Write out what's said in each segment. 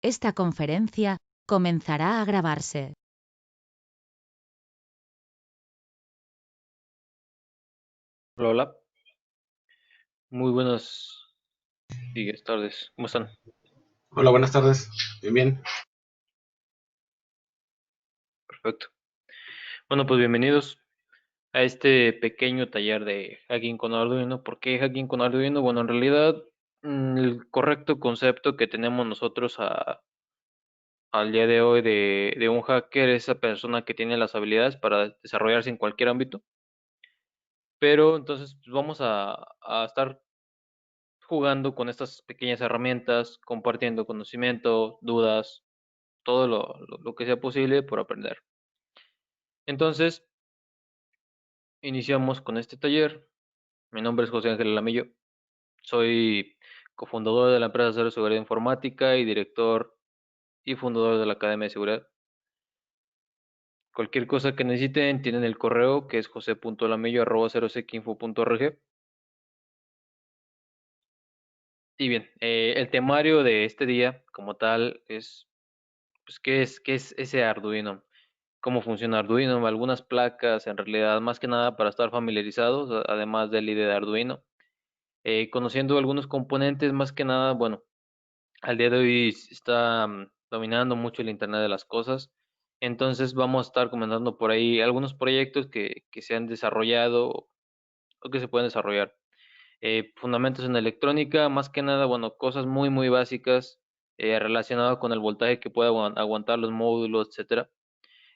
Esta conferencia comenzará a grabarse. Hola, hola. Muy buenas días, tardes. ¿Cómo están? Hola, buenas tardes. Bien, bien. Perfecto. Bueno, pues bienvenidos a este pequeño taller de hacking con Arduino. ¿Por qué hacking con Arduino? Bueno, en realidad el correcto concepto que tenemos nosotros al día de hoy de un hacker es esa persona que tiene las habilidades para desarrollarse en cualquier ámbito. Pero entonces pues, vamos a estar jugando con estas pequeñas herramientas, compartiendo conocimiento, dudas, todo lo que sea posible por aprender. Entonces, iniciamos con este taller. Mi nombre es José Ángel Lamillo. Soy cofundador de la empresa Cero Seguridad Informática y director y fundador de la Academia de Seguridad. Cualquier cosa que necesiten, tienen el correo que es jose.lamillo@0sequinfo.org. Y bien, el temario de este día como tal es, pues, ¿qué es ese Arduino? ¿Cómo funciona Arduino? Algunas placas, en realidad, más que nada para estar familiarizados, además del IDE de Arduino. Conociendo algunos componentes, más que nada, bueno, al día de hoy está dominando mucho el Internet de las cosas. Entonces vamos a estar comentando por ahí algunos proyectos que se han desarrollado o que se pueden desarrollar. Fundamentos en electrónica, más que nada, bueno, cosas muy, muy básicas relacionadas con el voltaje que puede aguantar los módulos, etcétera.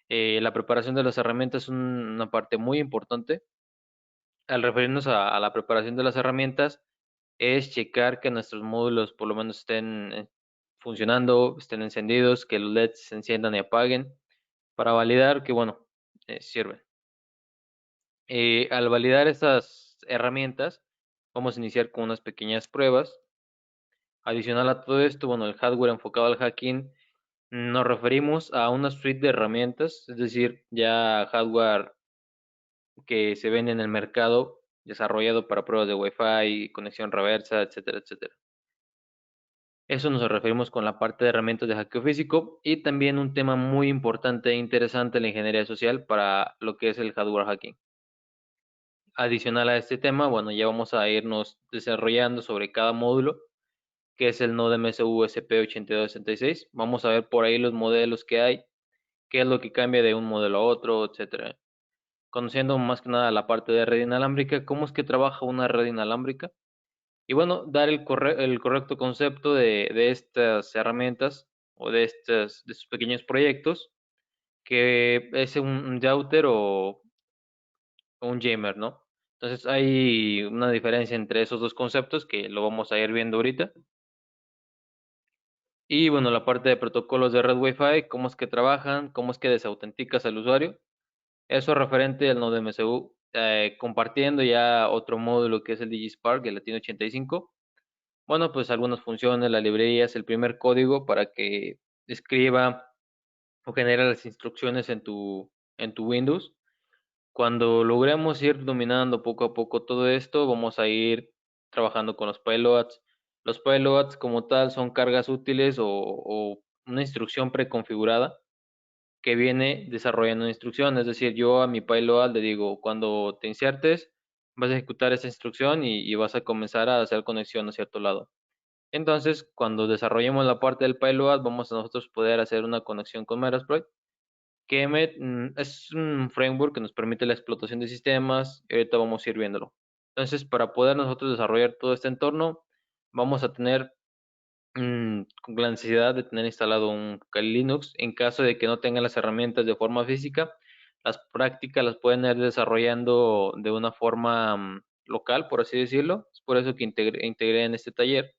La preparación de las herramientas es una parte muy importante. Al referirnos a la preparación de las herramientas, es checar que nuestros módulos por lo menos estén funcionando, estén encendidos, que los LEDs se enciendan y apaguen, para validar que, bueno, sirven. Al validar estas herramientas, vamos a iniciar con unas pequeñas pruebas. Adicional a todo esto, bueno, el hardware enfocado al hacking, nos referimos a una suite de herramientas, es decir, ya hardware que se vende en el mercado, desarrollado para pruebas de Wi-Fi, conexión reversa, etcétera, etcétera. Eso nos referimos con la parte de herramientas de hackeo físico y también un tema muy importante e interesante en la ingeniería social para lo que es el hardware hacking. Adicional a este tema, bueno, ya vamos a irnos desarrollando sobre cada módulo, que es el Node MSU SP8266. Vamos a ver por ahí los modelos que hay, qué es lo que cambia de un modelo a otro, etcétera. Conociendo más que nada la parte de red inalámbrica, cómo es que trabaja una red inalámbrica. Y bueno, dar el correcto concepto de estas herramientas o de estos pequeños proyectos, que es un router o un jammer, ¿no? Entonces hay una diferencia entre esos dos conceptos que lo vamos a ir viendo ahorita. Y bueno, la parte de protocolos de red Wi-Fi, cómo es que trabajan, cómo es que desautenticas al usuario. Eso referente al Node MCU, compartiendo ya otro módulo que es el DigiSpark, el Latino 85. Bueno, pues algunas funciones, la librería es el primer código para que escriba o genere las instrucciones en tu Windows. Cuando logremos ir dominando poco a poco todo esto, vamos a ir trabajando con los payloads. Los payloads como tal son cargas útiles o una instrucción preconfigurada que viene desarrollando una instrucción. Es decir, yo a mi payload le digo, cuando te insertes, vas a ejecutar esa instrucción y vas a comenzar a hacer conexión a cierto lado. Entonces, cuando desarrollemos la parte del payload, vamos a nosotros poder hacer una conexión con Metasploit, que es un framework que nos permite la explotación de sistemas y ahorita vamos a ir viéndolo. Entonces, para poder nosotros desarrollar todo este entorno, vamos a tener con la necesidad de tener instalado un Kali Linux. En caso de que no tengan las herramientas de forma física, las prácticas las pueden ir desarrollando de una forma local, por así decirlo. Es por eso que integré en este taller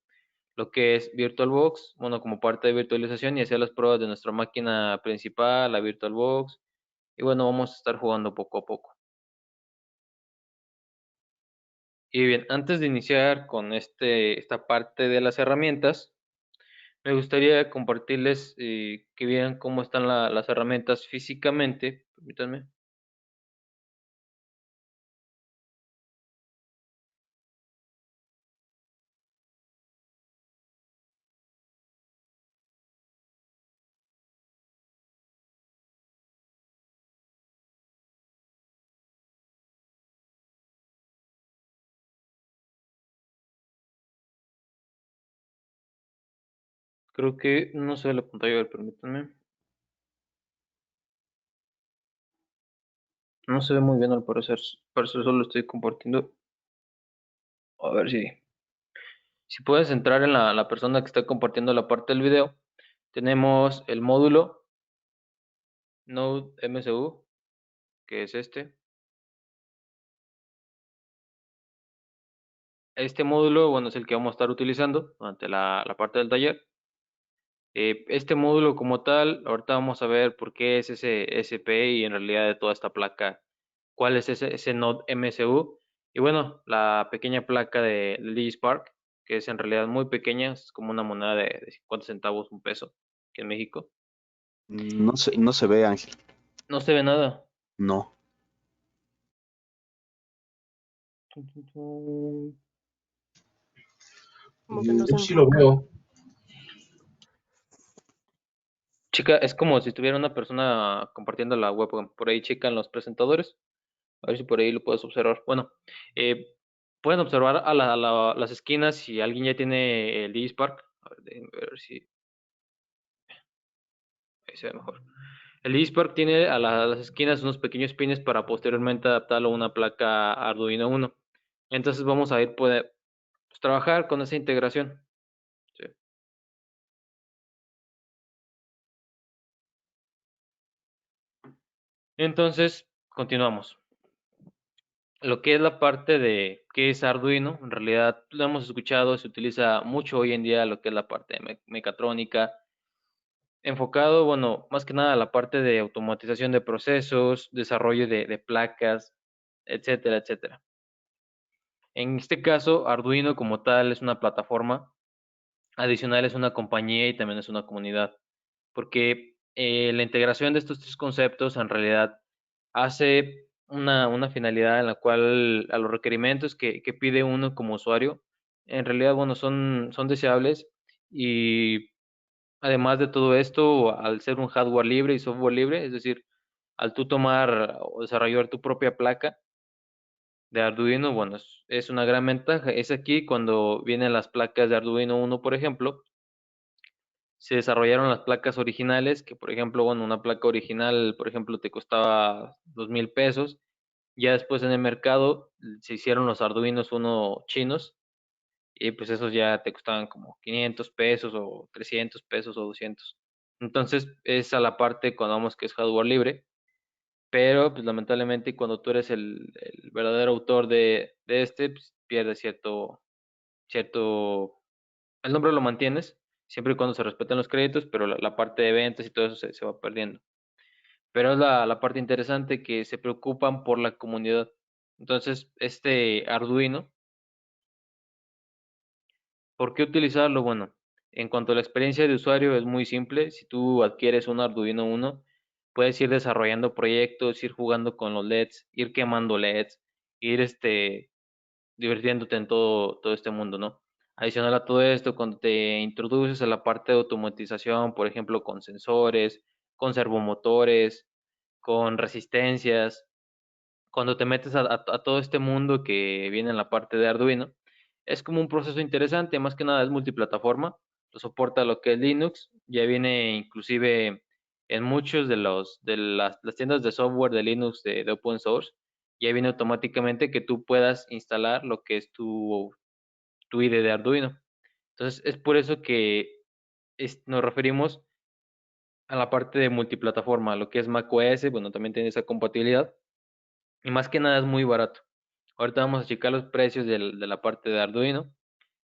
lo que es VirtualBox, bueno, como parte de virtualización y hacer las pruebas de nuestra máquina principal, la VirtualBox. Y bueno, vamos a estar jugando poco a poco. Y bien, antes de iniciar con esta parte de las herramientas, me gustaría compartirles que vean cómo están las herramientas físicamente. Permítanme. Creo que no se ve la pantalla, a ver, permítanme. No se ve muy bien al parecer. Por eso solo estoy compartiendo. A ver si puedes entrar en la persona que está compartiendo la parte del video. Tenemos el módulo Node MCU, que es este. Este módulo, bueno, es el que vamos a estar utilizando durante la parte del taller. Este módulo como tal, ahorita vamos a ver por qué es ese SP y en realidad de toda esta placa, cuál es ese Node MCU. Y bueno, la pequeña placa de DigiSpark, que es en realidad muy pequeña, es como una moneda de 50 centavos, un peso, aquí en México. No se ve, Ángel. No se ve nada. No. Como que no se Yo sí lo enfoca. veo. Chica, es como si estuviera una persona compartiendo la webcam. Por ahí checan los presentadores. A ver si por ahí lo puedes observar. Bueno, eh, pueden observar las esquinas si alguien ya tiene el DigiSpark. A ver, déjenme ver si ahí se ve mejor. El DigiSpark tiene a las esquinas unos pequeños pines para posteriormente adaptarlo a una placa Arduino Uno. Entonces vamos a ir pues, trabajar con esa integración. Sí. Entonces, continuamos. Lo que es la parte de qué es Arduino, en realidad lo hemos escuchado, se utiliza mucho hoy en día lo que es la parte de mecatrónica, enfocado, bueno, más que nada a la parte de automatización de procesos, desarrollo de placas, etcétera, etcétera. En este caso, Arduino como tal es una plataforma, adicional es una compañía y también es una comunidad, porque la integración de estos tres conceptos en realidad hace una finalidad en la cual a los requerimientos que pide uno como usuario, en realidad, bueno, son deseables y además de todo esto, al ser un hardware libre y software libre, es decir, al tú tomar o desarrollar tu propia placa de Arduino, bueno, es una gran ventaja. Es aquí cuando vienen las placas de Arduino Uno, por ejemplo, se desarrollaron las placas originales, que por ejemplo, bueno, una placa original, por ejemplo, te costaba 2,000 pesos. Ya después en el mercado se hicieron los Arduinos Uno chinos y pues esos ya te costaban como 500 pesos o 300 pesos o 200. Entonces es a la parte cuando vamos que es hardware libre, pero pues lamentablemente cuando tú eres el verdadero autor de este, pues pierdes cierto, el nombre lo mantienes, siempre y cuando se respeten los créditos, pero la parte de ventas y todo eso se va perdiendo. Pero es la parte interesante que se preocupan por la comunidad. Entonces, este Arduino, ¿por qué utilizarlo? Bueno, en cuanto a la experiencia de usuario es muy simple. Si tú adquieres un Arduino Uno, puedes ir desarrollando proyectos, ir jugando con los LEDs, ir quemando LEDs, ir divirtiéndote en todo este mundo, ¿no? Adicional a todo esto, cuando te introduces a la parte de automatización, por ejemplo, con sensores, con servomotores, con resistencias, cuando te metes a todo este mundo que viene en la parte de Arduino, es como un proceso interesante, más que nada es multiplataforma, lo soporta lo que es Linux, ya viene inclusive en muchos de las tiendas de software de Linux de open source, ya viene automáticamente que tú puedas instalar lo que es tu IDE de Arduino. Entonces es por eso que nos referimos a la parte de multiplataforma, lo que es macOS, bueno, también tiene esa compatibilidad y más que nada es muy barato. Ahorita vamos a checar los precios de la parte de Arduino.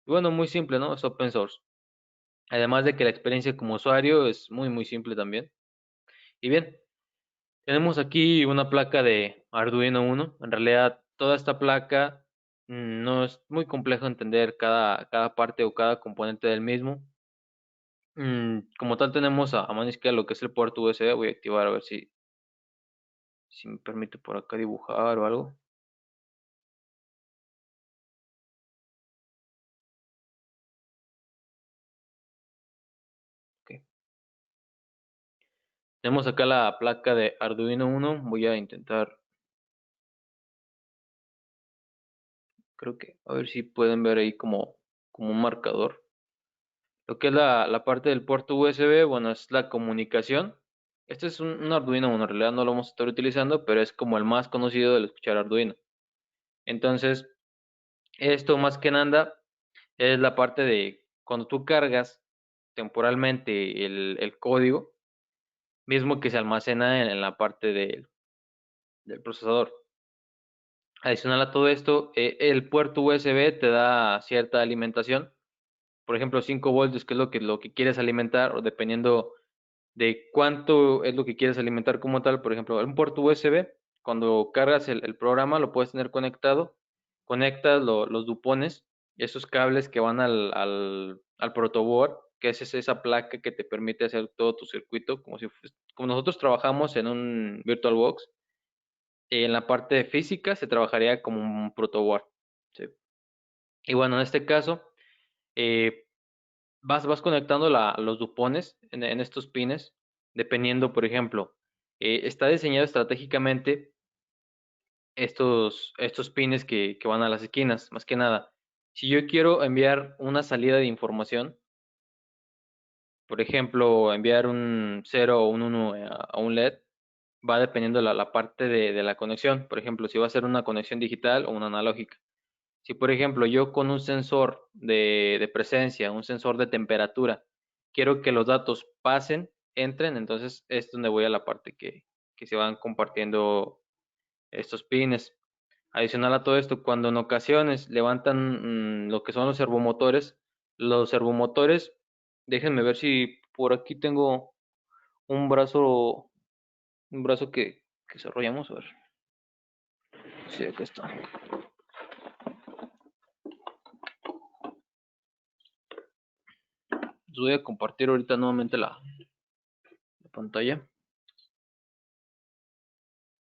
Y bueno, muy simple, ¿no? Es open source. Además de que la experiencia como usuario es muy, muy simple también. Y bien, tenemos aquí una placa de Arduino Uno. En realidad, toda esta placa no es muy complejo entender cada parte o cada componente del mismo. Como tal, tenemos a mano izquierda lo que es el puerto USB. Voy a activar a ver si me permite por acá dibujar o algo. Ok. Tenemos acá la placa de Arduino Uno. Voy a intentar, creo que, a ver si pueden ver ahí como un marcador. Lo que es la parte del puerto USB, bueno, es la comunicación. Este es un Arduino, bueno, en realidad no lo vamos a estar utilizando, pero es como el más conocido del escuchar Arduino. Entonces, esto más que nada es la parte de cuando tú cargas temporalmente el código, mismo que se almacena en la parte del procesador. Adicional a todo esto, el puerto USB te da cierta alimentación, por ejemplo 5 voltios, que es lo que quieres alimentar, o dependiendo de cuánto es lo que quieres alimentar como tal. Por ejemplo, un puerto USB, cuando cargas el programa, lo puedes tener conectado, conectas los dupones, esos cables que van al protoboard, que es esa placa que te permite hacer todo tu circuito, como nosotros trabajamos en un VirtualBox. En la parte de física se trabajaría como un protoboard, ¿sí? Y bueno, en este caso, eh, vas conectando los dupones en estos pines, dependiendo, por ejemplo, está diseñado estratégicamente estos pines que van a las esquinas, más que nada. Si yo quiero enviar una salida de información, por ejemplo, enviar un 0 o un 1 a un LED, va dependiendo la parte de la conexión. Por ejemplo, si va a ser una conexión digital o una analógica. Si, por ejemplo, yo con un sensor de presencia, un sensor de temperatura, quiero que los datos pasen, entren, entonces es donde voy a la parte que se van compartiendo estos pines. Adicional a todo esto, cuando en ocasiones levantan lo que son los servomotores, déjenme ver si por aquí tengo un brazo que desarrollamos. A ver. Sí, aquí está. Les voy a compartir ahorita nuevamente la pantalla.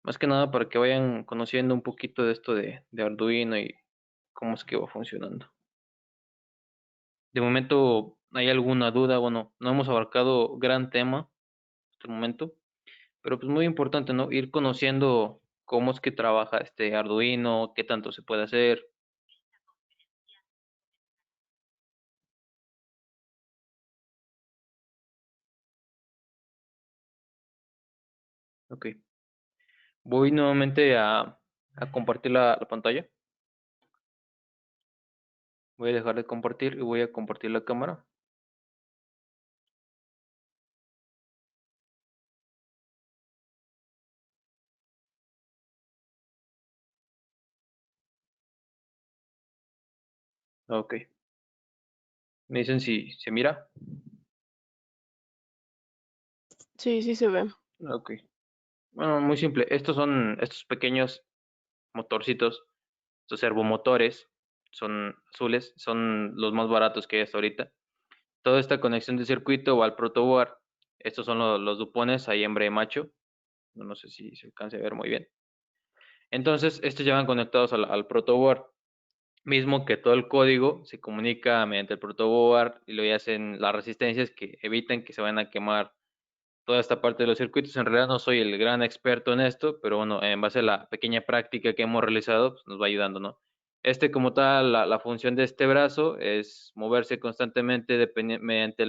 Más que nada para que vayan conociendo un poquito de esto de Arduino y cómo es que va funcionando. De momento, ¿hay alguna duda? Bueno, no hemos abarcado gran tema hasta el momento, pero pues muy importante, ¿no? Ir conociendo cómo es que trabaja este Arduino, qué tanto se puede hacer. Ok. Voy nuevamente a compartir la pantalla. Voy a dejar de compartir y voy a compartir la cámara. Ok. Me dicen si se mira. Sí, sí se ve. Ok. Bueno, muy simple. Estos son estos pequeños motorcitos, estos servomotores, son azules, son los más baratos que hay hasta ahorita. Toda esta conexión de circuito va al protoboard. Estos son los dupones, hay hembra y macho. No sé si se alcance a ver muy bien. Entonces, estos ya van conectados al protoboard. Mismo que todo el código se comunica mediante el protoboard y lo hacen las resistencias que evitan que se vayan a quemar toda esta parte de los circuitos. En realidad no soy el gran experto en esto, pero bueno, en base a la pequeña práctica que hemos realizado, pues nos va ayudando, ¿no? Como tal, la función de este brazo es moverse constantemente mediante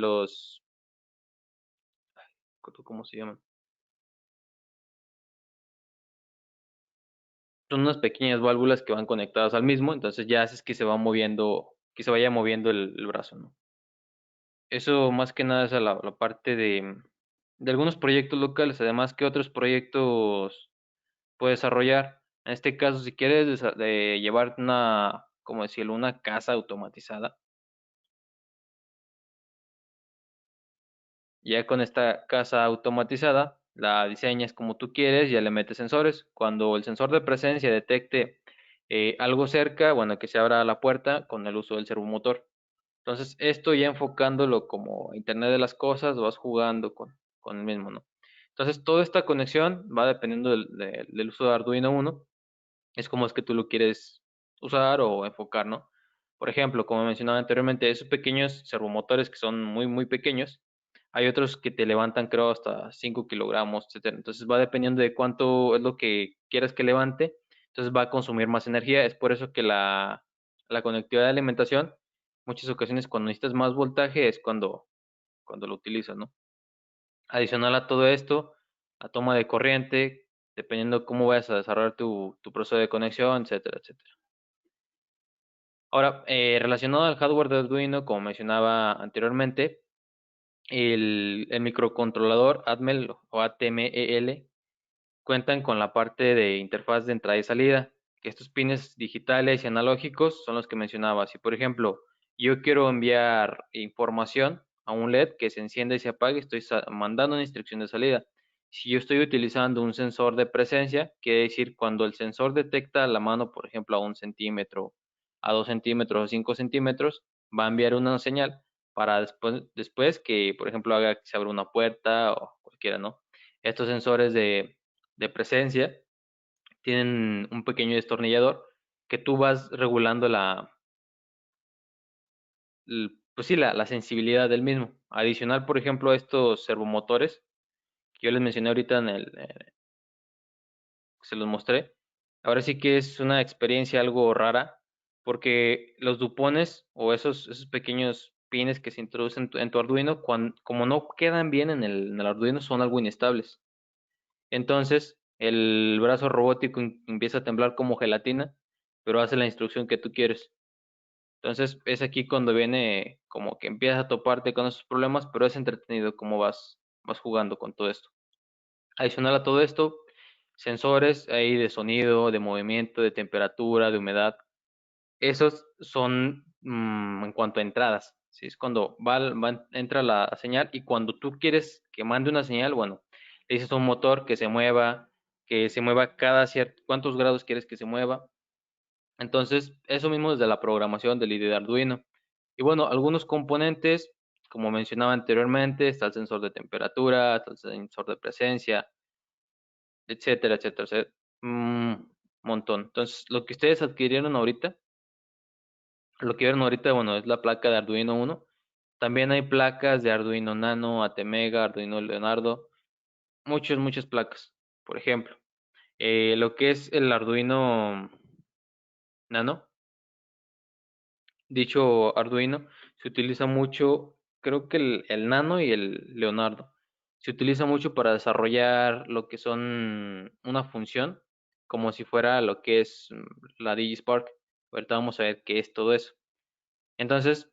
¿cómo se llaman? Son unas pequeñas válvulas que van conectadas al mismo, entonces ya haces que se va moviendo, que se vaya moviendo el brazo, ¿no? Eso más que nada es a la parte de algunos proyectos locales, además que otros proyectos puede desarrollar. En este caso, si quieres llevar una, como decirlo, una casa automatizada, ya con esta casa automatizada, la diseñas como tú quieres, ya le metes sensores. Cuando el sensor de presencia detecte algo cerca, bueno, que se abra la puerta con el uso del servomotor. Entonces, esto ya enfocándolo como Internet de las cosas, vas jugando con el mismo, ¿no? Entonces, toda esta conexión va dependiendo del uso de Arduino Uno. Es como es que tú lo quieres usar o enfocar, ¿no? Por ejemplo, como mencionaba anteriormente, esos pequeños servomotores que son muy, muy pequeños, hay otros que te levantan, creo, hasta 5 kilogramos, etcétera. Entonces va dependiendo de cuánto es lo que quieras que levante, entonces va a consumir más energía. Es por eso que la conectividad de alimentación muchas ocasiones cuando necesitas más voltaje es cuando lo utilizas, ¿no? Adicional a todo esto, la toma de corriente, dependiendo cómo vayas a desarrollar tu proceso de conexión, etcétera, etcétera. Ahora, relacionado al hardware de Arduino, como mencionaba anteriormente, el microcontrolador ATMEL o ATMEL cuentan con la parte de interfaz de entrada y salida, que estos pines digitales y analógicos son los que mencionaba. Si, por ejemplo, yo quiero enviar información a un LED que se encienda y se apague, estoy mandando una instrucción de salida. Si yo estoy utilizando un sensor de presencia, quiere decir cuando el sensor detecta la mano, por ejemplo, a 1 centímetro, a 2 centímetros o 5 centímetros, va a enviar una señal para después que, por ejemplo, haga que se abra una puerta o cualquiera, ¿no? Estos sensores de presencia tienen un pequeño destornillador que tú vas regulando pues sí, la sensibilidad del mismo. Adicional, por ejemplo, a estos servomotores que yo les mencioné ahorita se los mostré. Ahora sí que es una experiencia algo rara porque los dupones o esos pequeños pines que se introducen en tu Arduino, como no quedan bien en el Arduino, son algo inestables. Entonces, el brazo robótico empieza a temblar como gelatina, pero hace la instrucción que tú quieres. Entonces, es aquí cuando viene como que empiezas a toparte con esos problemas, pero es entretenido cómo vas jugando con todo esto. Adicional a todo esto, sensores ahí de sonido, de movimiento, de temperatura, de humedad. Esos son en cuanto a entradas. ¿Sí? Es cuando entra la señal y cuando tú quieres que mande una señal, bueno, le dices a un motor que se mueva cada cierto, cuántos grados quieres que se mueva. Entonces, eso mismo desde la programación del IDE de Arduino. Y bueno, algunos componentes, como mencionaba anteriormente, está el sensor de temperatura, está el sensor de presencia, etcétera, etcétera, etcétera. Montón. Entonces, lo que ustedes adquirieron ahorita, lo que vieron ahorita, bueno, es la placa de Arduino 1. También hay placas de Arduino Nano, ATmega, Arduino Leonardo, muchas placas. Por ejemplo, lo que es el Arduino Nano, dicho Arduino, se utiliza mucho, creo que el Nano y el Leonardo. Se utiliza mucho para desarrollar lo que son una función, como si fuera lo que es la DigiSpark. Ahorita vamos a ver qué es todo eso. Entonces,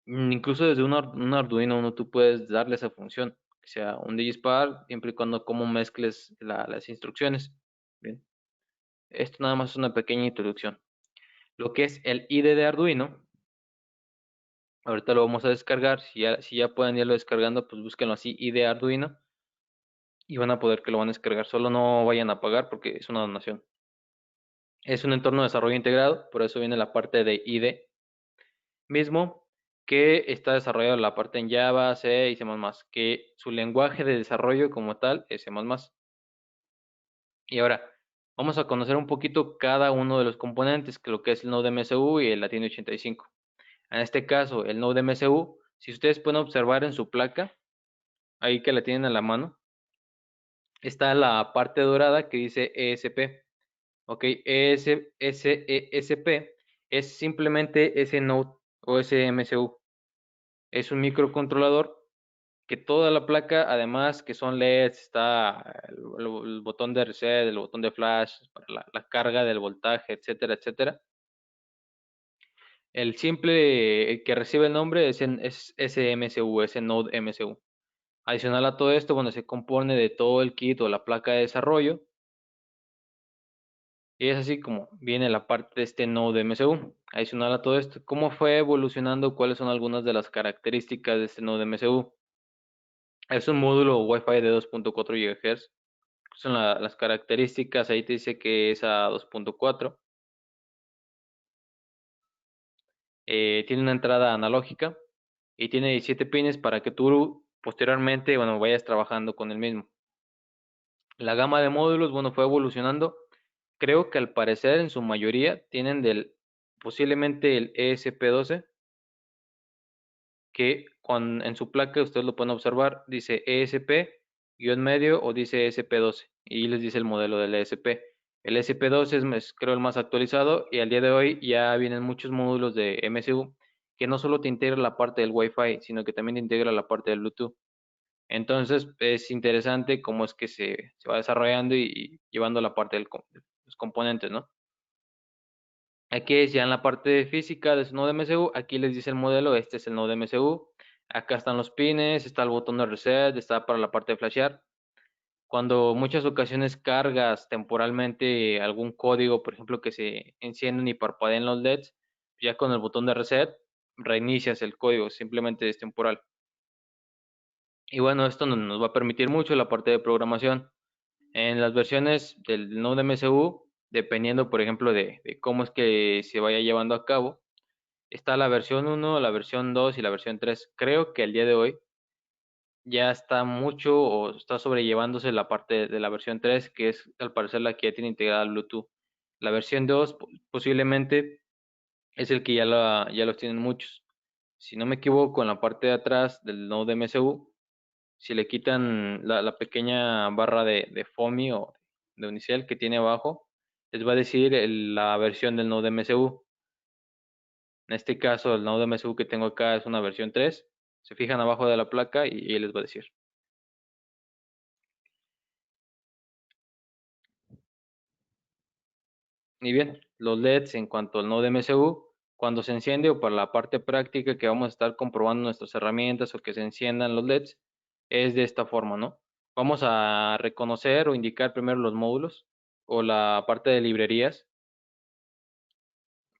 incluso desde un Arduino uno tú puedes darle esa función, que sea un DigiSpark, siempre y cuando como mezcles las instrucciones. Bien, esto nada más es una pequeña introducción. Lo que es el IDE de Arduino, ahorita lo vamos a descargar. Si ya pueden irlo descargando, pues búsquenlo así, IDE Arduino, y van a poder que lo van a descargar. Solo no vayan a pagar porque es una donación. Es un entorno de desarrollo integrado, por eso viene la parte de IDE mismo, que está desarrollado la parte en Java, C y C++, que su lenguaje de desarrollo como tal es C++. Y ahora, vamos a conocer un poquito cada uno de los componentes, que lo que es el Node MSU y el Latino 85. En este caso, el Node MSU, si ustedes pueden observar en su placa, ahí que la tienen a la mano, está la parte dorada que dice ESP. Ok, ESP es simplemente ese Node o ese MSU. Es un microcontrolador que toda la placa, además que son LEDs, está el botón de reset, el botón de flash, para la carga del voltaje, etcétera, etcétera. El simple que recibe el nombre es ese MCU, ese Node MCU. Adicional a todo esto, bueno, se compone de todo el kit o la placa de desarrollo. Y es así como viene la parte de este Node MCU. Adicional a todo esto, ¿cómo fue evolucionando? ¿Cuáles son algunas de las características de este Node MCU? Es un módulo Wi-Fi de 2.4 GHz. Son las características, ahí te dice que es a 2.4. Tiene una entrada analógica y tiene 17 pines para que tú posteriormente, bueno, vayas trabajando con el mismo. La gama de módulos, bueno, fue evolucionando. Creo que al parecer en su mayoría tienen posiblemente el ESP12, que en su placa ustedes lo pueden observar, dice ESP-medio o dice ESP12 y les dice el modelo del ESP. El ESP12 es creo el más actualizado y al día de hoy ya vienen muchos módulos de MSU que no solo te integra la parte del Wi-Fi, sino que también te integra la parte del Bluetooth. Entonces es interesante cómo es que se va desarrollando y llevando la parte de los componentes, ¿no? Aquí es ya en la parte de física de su nodo MCU, aquí les dice el modelo, este es el nodo MCU, acá están los pines, está el botón de reset, está para la parte de flashear. Cuando muchas ocasiones cargas temporalmente algún código, por ejemplo, que se encienden y parpadeen los LEDs, ya con el botón de reset reinicias el código, simplemente es temporal. Y bueno, esto nos va a permitir mucho la parte de programación. En las versiones del Node MCU, dependiendo, por ejemplo, de cómo es que se vaya llevando a cabo, está la versión 1, la versión 2 y la versión 3. Creo que el día de hoy ya está mucho o está sobrellevándose la parte de la versión 3, que es al parecer la que ya tiene integrada el Bluetooth. La versión 2 posiblemente es el que ya los tienen muchos. Si no me equivoco, en la parte de atrás del Node MCU, si le quitan la pequeña barra de FOMI o de Unicell que tiene abajo, les va a decir la versión del Node MCU. En este caso, el Node MSU que tengo acá es una versión 3. Se fijan abajo de la placa y les va a decir. Y bien, los LEDs en cuanto al Node MSU, cuando se enciende o para la parte práctica que vamos a estar comprobando nuestras herramientas o que se enciendan los LEDs, es de esta forma, ¿no? Vamos a reconocer o indicar primero los módulos o la parte de librerías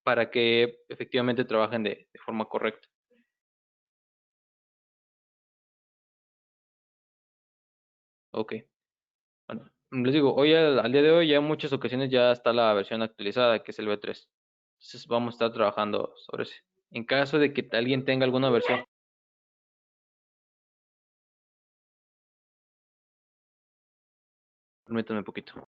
para que efectivamente trabajen de forma correcta. Ok. Bueno, les digo, hoy al día de hoy ya en muchas ocasiones ya está la versión actualizada, que es el V3. Entonces vamos a estar trabajando sobre eso. En caso de que alguien tenga alguna versión, permítanme un poquito.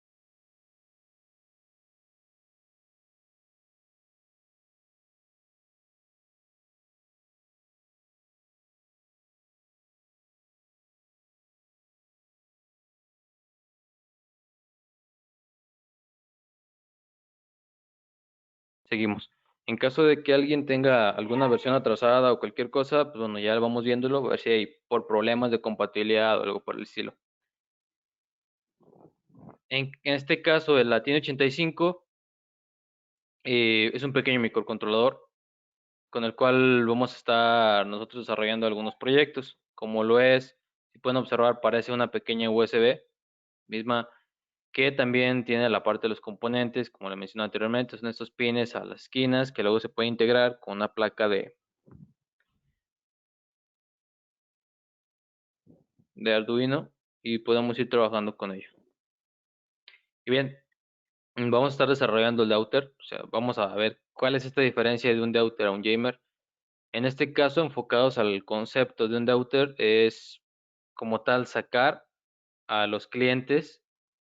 Seguimos. En caso de que alguien tenga alguna versión atrasada o cualquier cosa, pues bueno, ya vamos viéndolo, a ver si hay por problemas de compatibilidad o algo por el estilo. En este caso, el Latino 85 es un pequeño microcontrolador con el cual vamos a estar nosotros desarrollando algunos proyectos, como lo es, si pueden observar, parece una pequeña USB, misma que también tiene la parte de los componentes, como le mencioné anteriormente, son estos pines a las esquinas que luego se puede integrar con una placa de Arduino y podemos ir trabajando con ello. Y bien, vamos a estar desarrollando el Deuter, o sea, vamos a ver cuál es esta diferencia de un Deuter a un Jamer. En este caso, enfocados al concepto de un Deuter, es como tal sacar a los clientes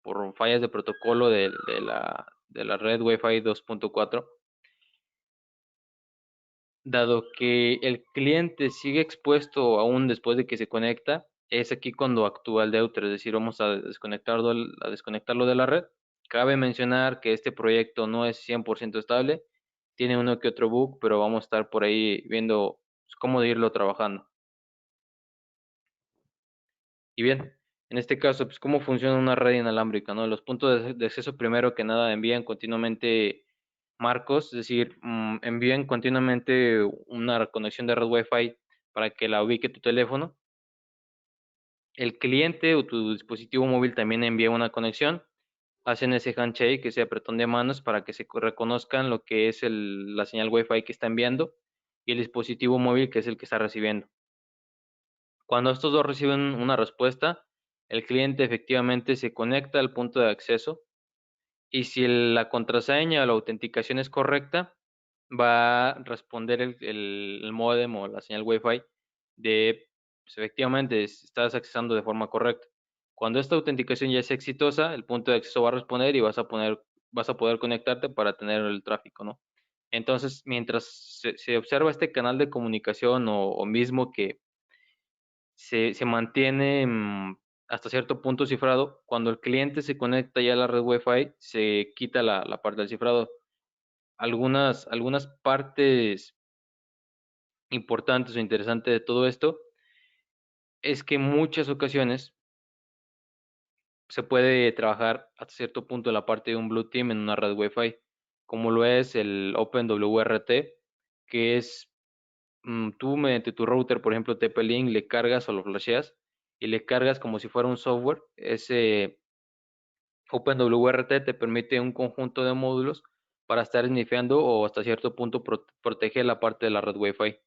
por fallas de protocolo de la red Wi-Fi 2.4, dado que el cliente sigue expuesto aún después de que se conecta, es aquí cuando actúa el deuter, es decir, vamos a desconectarlo de la red. Cabe mencionar que este proyecto no es 100% estable, tiene uno que otro bug, pero vamos a estar por ahí viendo cómo irlo trabajando. Y bien, en este caso, pues cómo funciona una red inalámbrica, ¿no? Los puntos de acceso primero que nada envían continuamente marcos, es decir, envían continuamente una conexión de red Wi-Fi para que la ubique tu teléfono. El cliente o tu dispositivo móvil también envía una conexión, hacen ese handshake, ese apretón de manos para que se reconozcan lo que es la señal Wi-Fi que está enviando y el dispositivo móvil que es el que está recibiendo. Cuando estos dos reciben una respuesta, el cliente efectivamente se conecta al punto de acceso y si la contraseña o la autenticación es correcta, va a responder el módem o la señal Wi-Fi de, pues, efectivamente, estás accesando de forma correcta. Cuando esta autenticación ya es exitosa, el punto de acceso va a responder y vas a poder conectarte para tener el tráfico, ¿no? Entonces, mientras se observa este canal de comunicación o mismo que se mantiene hasta cierto punto cifrado, cuando el cliente se conecta ya a la red Wi-Fi, se quita la parte del cifrado. Algunas partes importantes o interesante de todo esto es que en muchas ocasiones se puede trabajar hasta cierto punto en la parte de un Blue Team en una red Wi-Fi, como lo es el OpenWRT, que es tú mediante tu router, por ejemplo, TP-Link, le cargas o lo flasheas y le cargas como si fuera un software. Ese OpenWRT te permite un conjunto de módulos para estar snifeando o hasta cierto punto proteger la parte de la red Wi-Fi.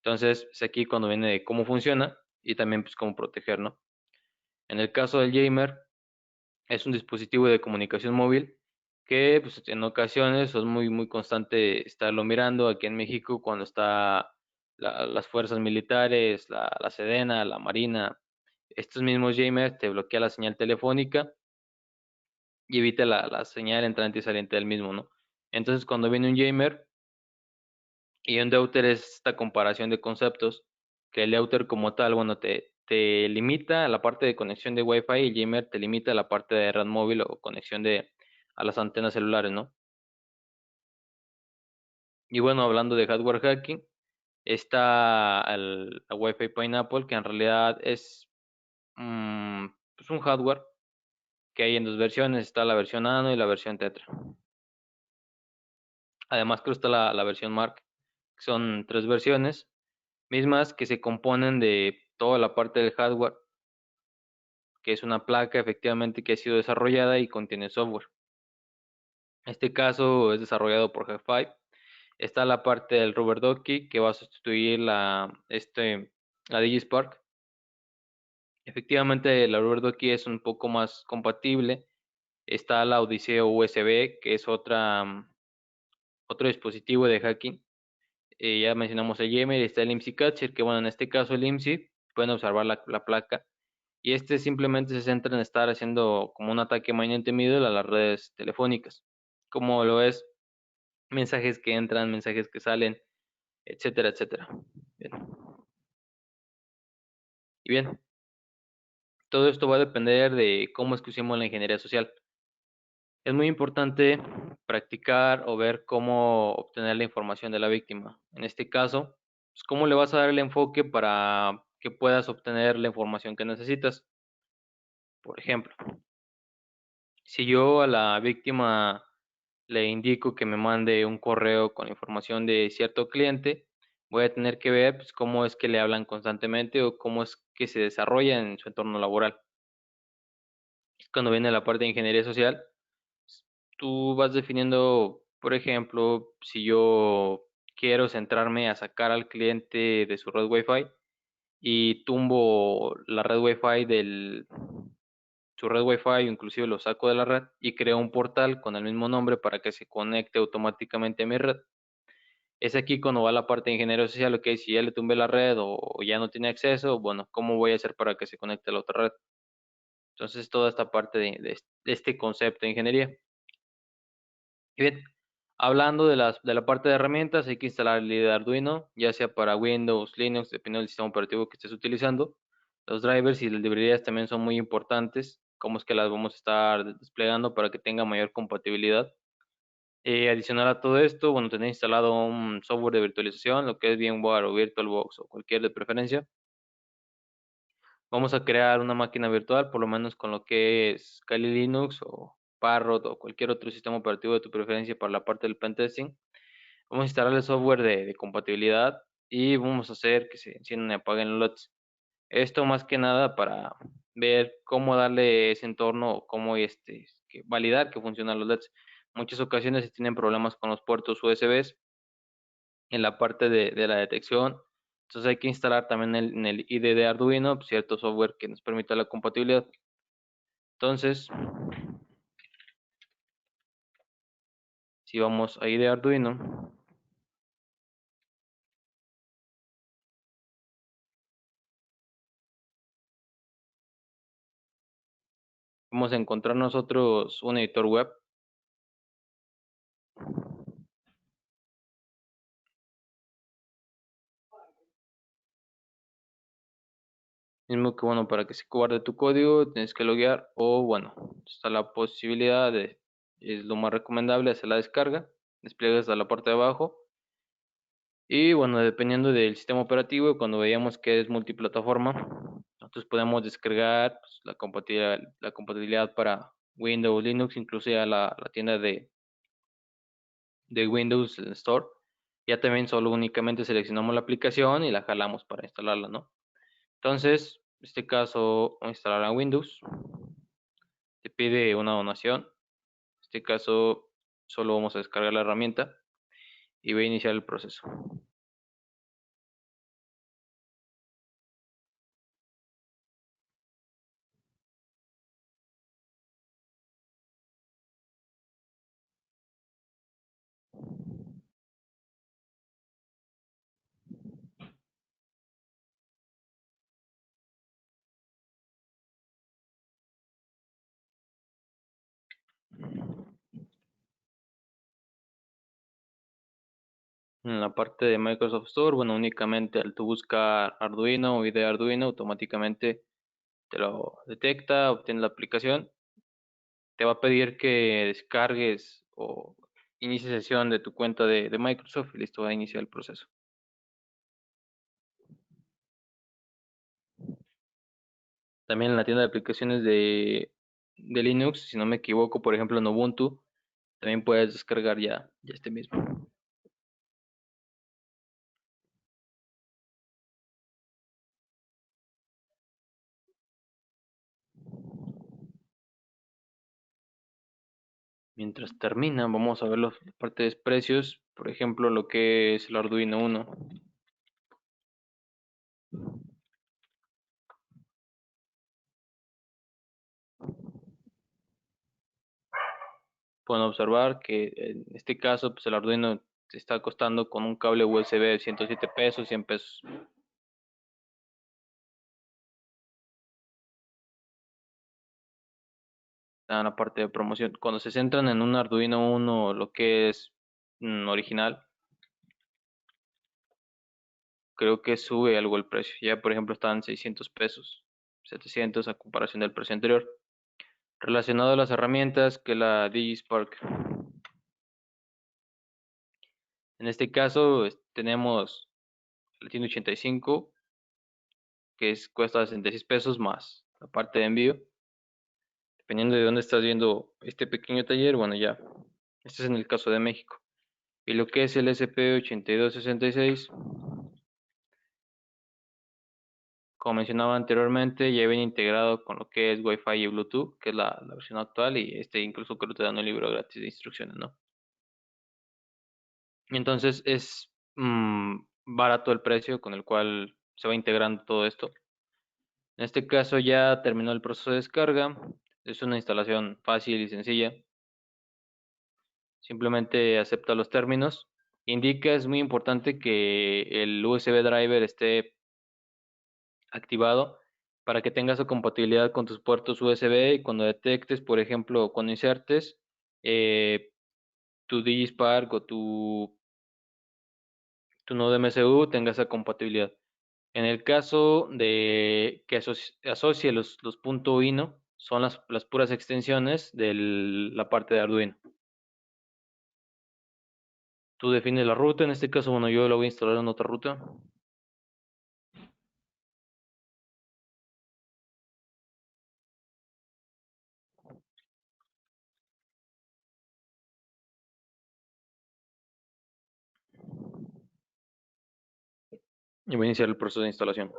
Entonces, es aquí cuando viene de cómo funciona y también pues cómo proteger, ¿no? En el caso del Jamer, es un dispositivo de comunicación móvil que pues, en ocasiones es muy constante estarlo mirando aquí en México cuando está las fuerzas militares, la Sedena, la Marina. Estos mismos Jamers te bloquea la señal telefónica y evita la señal entrante y saliente del mismo, ¿no? Entonces cuando viene un Jamer y un Deuter es esta comparación de conceptos, que el Deuter como tal, bueno, te limita a la parte de conexión de Wi-Fi y el Jammer te limita a la parte de red móvil o conexión a las antenas celulares, ¿no? Y bueno, hablando de hardware hacking, está la Wi-Fi Pineapple, que en realidad es pues un hardware que hay en dos versiones, está la versión Nano y la versión Tetra. Además, creo que está la versión Mark, que son tres versiones, mismas que se componen de toda la parte del hardware, que es una placa efectivamente que ha sido desarrollada y contiene software. Este caso es desarrollado por G5. Está la parte del Rubber Ducky que va a sustituir la DigiSpark. Efectivamente, la Rubber Ducky es un poco más compatible. Está la Odiseo USB, que es otro dispositivo de hacking. Ya mencionamos el Yammer, está el IMSI Catcher, que bueno, en este caso el IMSI pueden observar la placa. Y este simplemente se centra en estar haciendo como un ataque middle middle a las redes telefónicas, como lo es mensajes que entran, mensajes que salen, etcétera, etcétera. Bien. Y bien, todo esto va a depender de cómo es que usemos la ingeniería social. Es muy importante practicar o ver cómo obtener la información de la víctima. En este caso, pues, cómo le vas a dar el enfoque para que puedas obtener la información que necesitas. Por ejemplo, si yo a la víctima le indico que me mande un correo con información de cierto cliente, voy a tener que ver pues, cómo es que le hablan constantemente o cómo es que se desarrolla en su entorno laboral. Cuando viene la parte de ingeniería social, tú vas definiendo, por ejemplo, si yo quiero centrarme a sacar al cliente de su red Wi-Fi y tumbo la red Wi-Fi su red Wi-Fi, inclusive lo saco de la red y creo un portal con el mismo nombre para que se conecte automáticamente a mi red. Es aquí cuando va la parte de ingeniería social, ok, si ya le tumbé la red o ya no tiene acceso, bueno, ¿cómo voy a hacer para que se conecte a la otra red? Entonces, toda esta parte de este concepto de ingeniería. Y bien, hablando de la parte de herramientas, hay que instalar el IDE de Arduino, ya sea para Windows, Linux, dependiendo del sistema operativo que estés utilizando. Los drivers y las librerías también son muy importantes, cómo es que las vamos a estar desplegando para que tenga mayor compatibilidad. Adicional a todo esto, bueno, tener instalado un software de virtualización, lo que es VMware o VirtualBox o cualquier de preferencia. Vamos a crear una máquina virtual, por lo menos con lo que es Kali Linux o Parrot o cualquier otro sistema operativo de tu preferencia para la parte del pentesting. Vamos a instalar el software de compatibilidad y vamos a hacer que se enciendan y apaguen los LUTs. Esto más que nada para ver cómo darle ese entorno o cómo validar que funcionan los LEDs. Muchas ocasiones se tienen problemas con los puertos USBs en la parte de la detección. Entonces hay que instalar también en el IDE de Arduino pues, cierto software que nos permita la compatibilidad. Entonces, si vamos a IDE Arduino, vamos a encontrar nosotros un editor web. Mismo que bueno, para que se guarde tu código, tienes que loguear o bueno, está la posibilidad es lo más recomendable, hacer la descarga, despliegas a la parte de abajo Y bueno, dependiendo del sistema operativo, cuando veíamos que es multiplataforma, nosotros podemos descargar pues, la compatibilidad para Windows, Linux, incluso a la tienda de Windows Store. Ya también solo únicamente seleccionamos la aplicación y la jalamos para instalarla, ¿no? Entonces, en este caso, vamos a instalar a Windows. Te pide una donación. En este caso, solo vamos a descargar la herramienta y voy a iniciar el proceso. En la parte de Microsoft Store, bueno, únicamente al tú buscar Arduino o idea Arduino, automáticamente te lo detecta, obtiene la aplicación, te va a pedir que descargues o inicies sesión de tu cuenta de Microsoft y listo, va a iniciar el proceso. También en la tienda de aplicaciones de Linux, si no me equivoco, por ejemplo en Ubuntu, también puedes descargar ya este mismo. Mientras termina, vamos a ver las partes de precios, por ejemplo, lo que es el Arduino Uno. Pueden observar que en este caso, pues el Arduino te está costando con un cable USB de 107 pesos, 100 pesos. Está en la parte de promoción. Cuando se centran en un Arduino Uno, lo que es original, creo que sube algo el precio. Ya, por ejemplo, están 600 pesos, 700 a comparación del precio anterior. Relacionado a las herramientas que la DigiSpark. En este caso, tenemos el 185, que cuesta 66 pesos más la parte de envío. Dependiendo de dónde estás viendo este pequeño taller, bueno, ya. Este es en el caso de México. Y lo que es el SP8266, como mencionaba anteriormente, ya viene integrado con lo que es Wi-Fi y Bluetooth, que es la versión actual, y incluso creo que te dan un libro gratis de instrucciones, ¿no? Entonces es barato el precio con el cual se va integrando todo esto. En este caso ya terminó el proceso de descarga. Es una instalación fácil y sencilla. Simplemente acepta los términos. Indica, es muy importante que el USB driver esté activado para que tenga su compatibilidad con tus puertos USB y cuando detectes, por ejemplo, cuando insertes tu DigiSpark o tu nodo MSU tenga esa compatibilidad. En el caso de que asocie los punto .ino, son las puras extensiones de la parte de Arduino. Tú defines la ruta, en este caso, bueno, yo lo voy a instalar en otra ruta. Y voy a iniciar el proceso de instalación.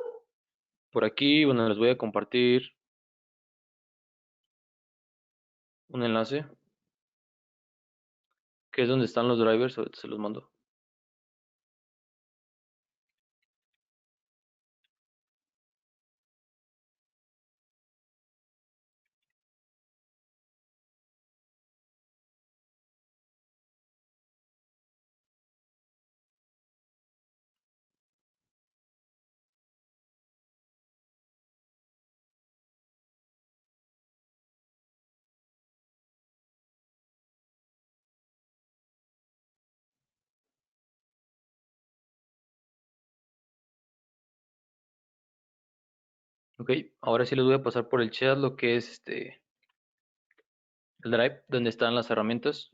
Por aquí, bueno, les voy a compartir un enlace, que es donde están los drivers, ahorita se los mando. Ok, ahora sí les voy a pasar por el chat lo que es el drive, donde están las herramientas.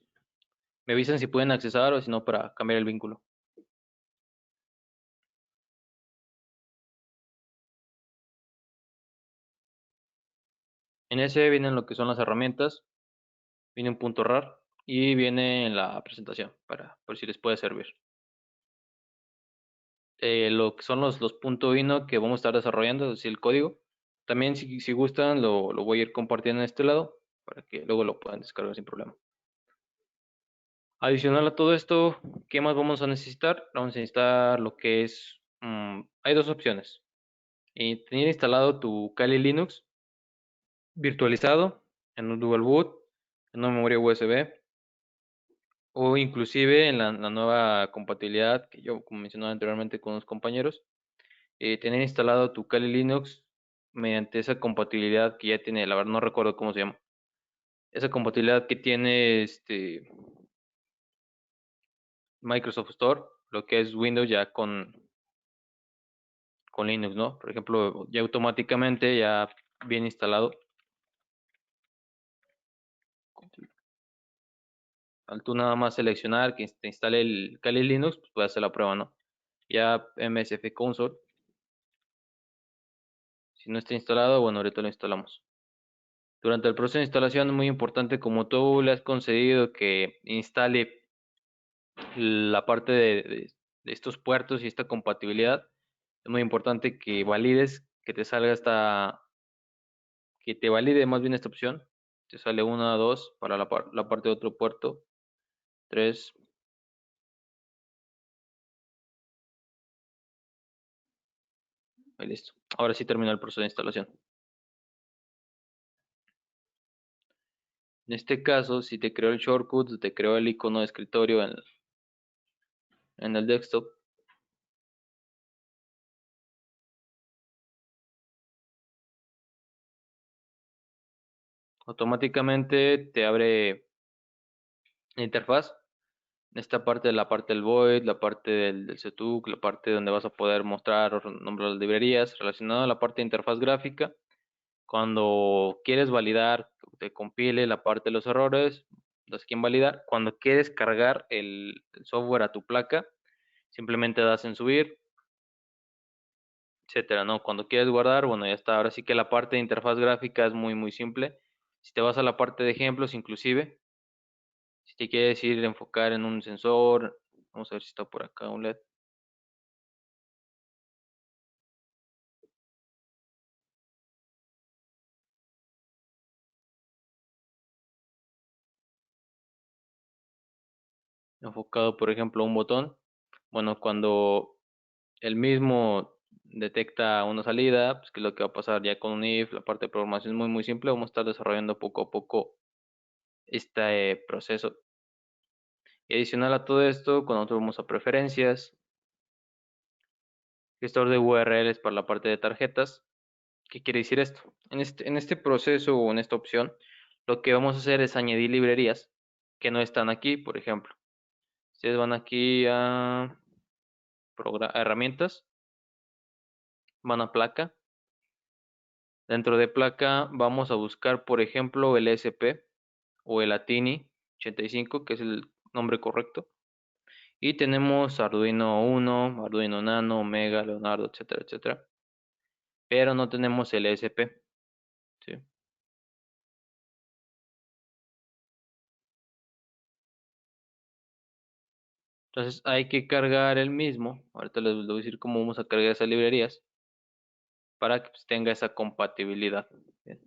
Me avisan si pueden accesar o si no para cambiar el vínculo. En ese vienen lo que son las herramientas, viene un punto RAR y viene en la presentación por si les puede servir. Lo que son los .ino que vamos a estar desarrollando, es decir, el código. También si gustan lo voy a ir compartiendo en este lado para que luego lo puedan descargar sin problema. Adicional a todo esto, ¿qué más vamos a necesitar? Vamos a necesitar lo que es, hay dos opciones. Tener instalado tu Kali Linux virtualizado en un dual boot, en una memoria USB o inclusive en la nueva compatibilidad que yo como mencionaba anteriormente con los compañeros, tener instalado tu Kali Linux mediante esa compatibilidad que ya tiene, la verdad no recuerdo cómo se llama, esa compatibilidad que tiene Microsoft Store, lo que es Windows ya con Linux, ¿no? Por ejemplo, ya automáticamente ya viene instalado. Al tú nada más seleccionar que te instale el Kali Linux, pues puedes hacer la prueba, ¿no? Ya MSF Console, si no está instalado, bueno, ahorita lo instalamos. Durante el proceso de instalación es muy importante, como tú le has concedido que instale la parte de estos puertos y esta compatibilidad, es muy importante que valides, que te salga que te valide más bien esta opción. Te sale 1, 2 para la parte de otro puerto, 3. Y listo. Ahora sí terminó el proceso de instalación. En este caso, si te creo el shortcut, te creo el icono de escritorio en el desktop. Automáticamente te abre la interfaz. En esta parte, la parte del void, la parte del setup, la parte donde vas a poder mostrar o nombrar las librerías, relacionado a la parte de interfaz gráfica. Cuando quieres validar, te compile la parte de los errores, das aquí en validar. Cuando quieres cargar el software a tu placa, simplemente das en subir, etcétera, ¿no? Cuando quieres guardar, bueno, ya está. Ahora sí que la parte de interfaz gráfica es muy simple. Si te vas a la parte de ejemplos, inclusive, si te quieres ir a enfocar en un sensor, vamos a ver si está por acá un LED. Enfocado, por ejemplo, a un botón. Bueno, cuando el mismo detecta una salida, pues qué es lo que va a pasar ya con un if, la parte de programación es muy simple, vamos a estar desarrollando poco a poco este proceso. Y adicional a todo esto, cuando nosotros vamos a preferencias, gestor de URLs para la parte de tarjetas. ¿Qué quiere decir esto? En este proceso o en esta opción, lo que vamos a hacer es añadir librerías que no están aquí, por ejemplo. Ustedes van aquí a herramientas, van a placa. Dentro de placa vamos a buscar, por ejemplo, el ESP o el Atini 85, que es el nombre correcto. Y tenemos Arduino Uno, Arduino Nano, Omega, Leonardo, etcétera, etcétera. Pero no tenemos el ESP. ¿Sí? Entonces hay que cargar el mismo. Ahorita les voy a decir cómo vamos a cargar esas librerías para que pues, tenga esa compatibilidad. Bien.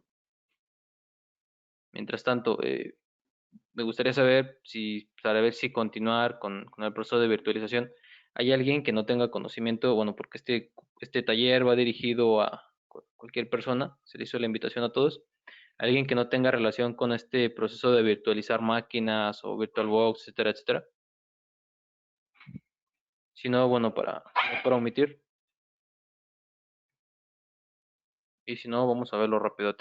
Mientras tanto, me gustaría saber para ver si continuar con el proceso de virtualización. ¿Hay alguien que no tenga conocimiento? Bueno, porque este taller va dirigido a cualquier persona, se le hizo la invitación a todos. ¿Alguien que no tenga relación con este proceso de virtualizar máquinas o VirtualBox, etcétera, etcétera? Si no, bueno, para omitir. Y si no, vamos a verlo rápido.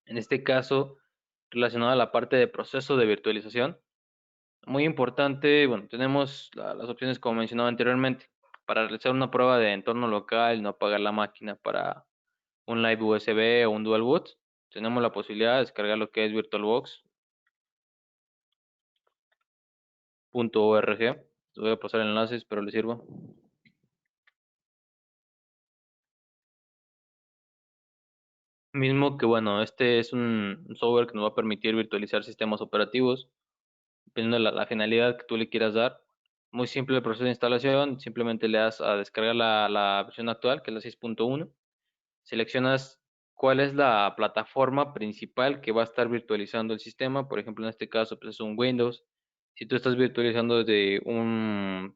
En este caso, relacionado a la parte de proceso de virtualización, muy importante, bueno, tenemos las opciones como mencionaba anteriormente. Para realizar una prueba de entorno local, no apagar la máquina para un live USB o un dual boot, tenemos la posibilidad de descargar lo que es virtualbox.org. Les voy a pasar enlaces, pero les sirvo. Mismo que, bueno, este es un software que nos va a permitir virtualizar sistemas operativos, dependiendo de la finalidad que tú le quieras dar. Muy simple el proceso de instalación, simplemente le das a descargar la versión actual, que es la 6.1. Seleccionas cuál es la plataforma principal que va a estar virtualizando el sistema. Por ejemplo, en este caso, pues es un Windows. Si tú estás virtualizando de un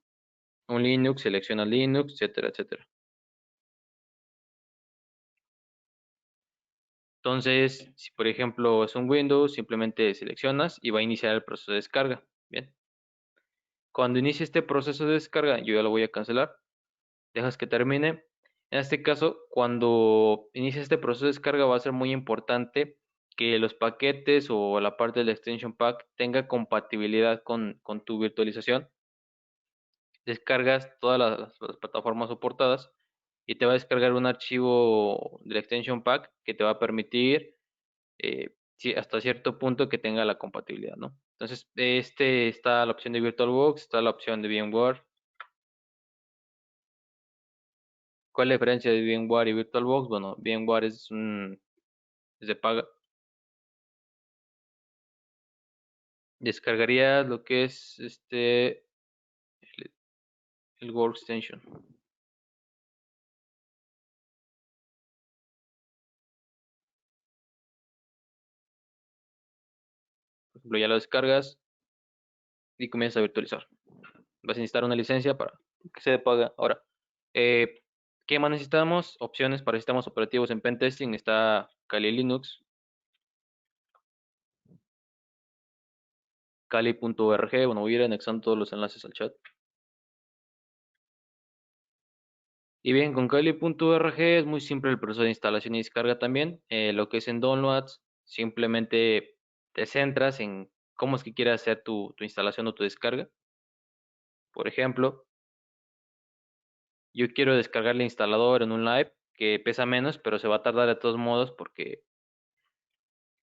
Linux, selecciona Linux, etcétera, etcétera. Entonces, si por ejemplo es un Windows, simplemente seleccionas y va a iniciar el proceso de descarga. Bien. Cuando inicie este proceso de descarga, yo ya lo voy a cancelar. Dejas que termine. En este caso, cuando inicie este proceso de descarga, va a ser muy importante que los paquetes o la parte del extension pack tenga compatibilidad con tu virtualización. Descargas todas las plataformas soportadas y te va a descargar un archivo del extension pack que te va a permitir hasta cierto punto que tenga la compatibilidad, ¿no? Entonces, está la opción de VirtualBox, está la opción de VMware. ¿Cuál es la diferencia de VMware y VirtualBox? Bueno, VMware es de paga. Descargarías lo que es el Workstation. Por ejemplo, ya lo descargas y comienzas a virtualizar. Vas a necesitar una licencia para que se paga. Ahora, eh, ¿qué más necesitamos? Opciones para sistemas operativos en Pentesting. Está Kali Linux, Kali.org. Bueno, voy a ir anexando todos los enlaces al chat. Y bien, con Kali.org es muy simple el proceso de instalación y descarga también. Lo que es en Downloads, simplemente te centras en cómo es que quieres hacer tu instalación o tu descarga. Por ejemplo, yo quiero descargar el instalador en un live que pesa menos, pero se va a tardar de todos modos porque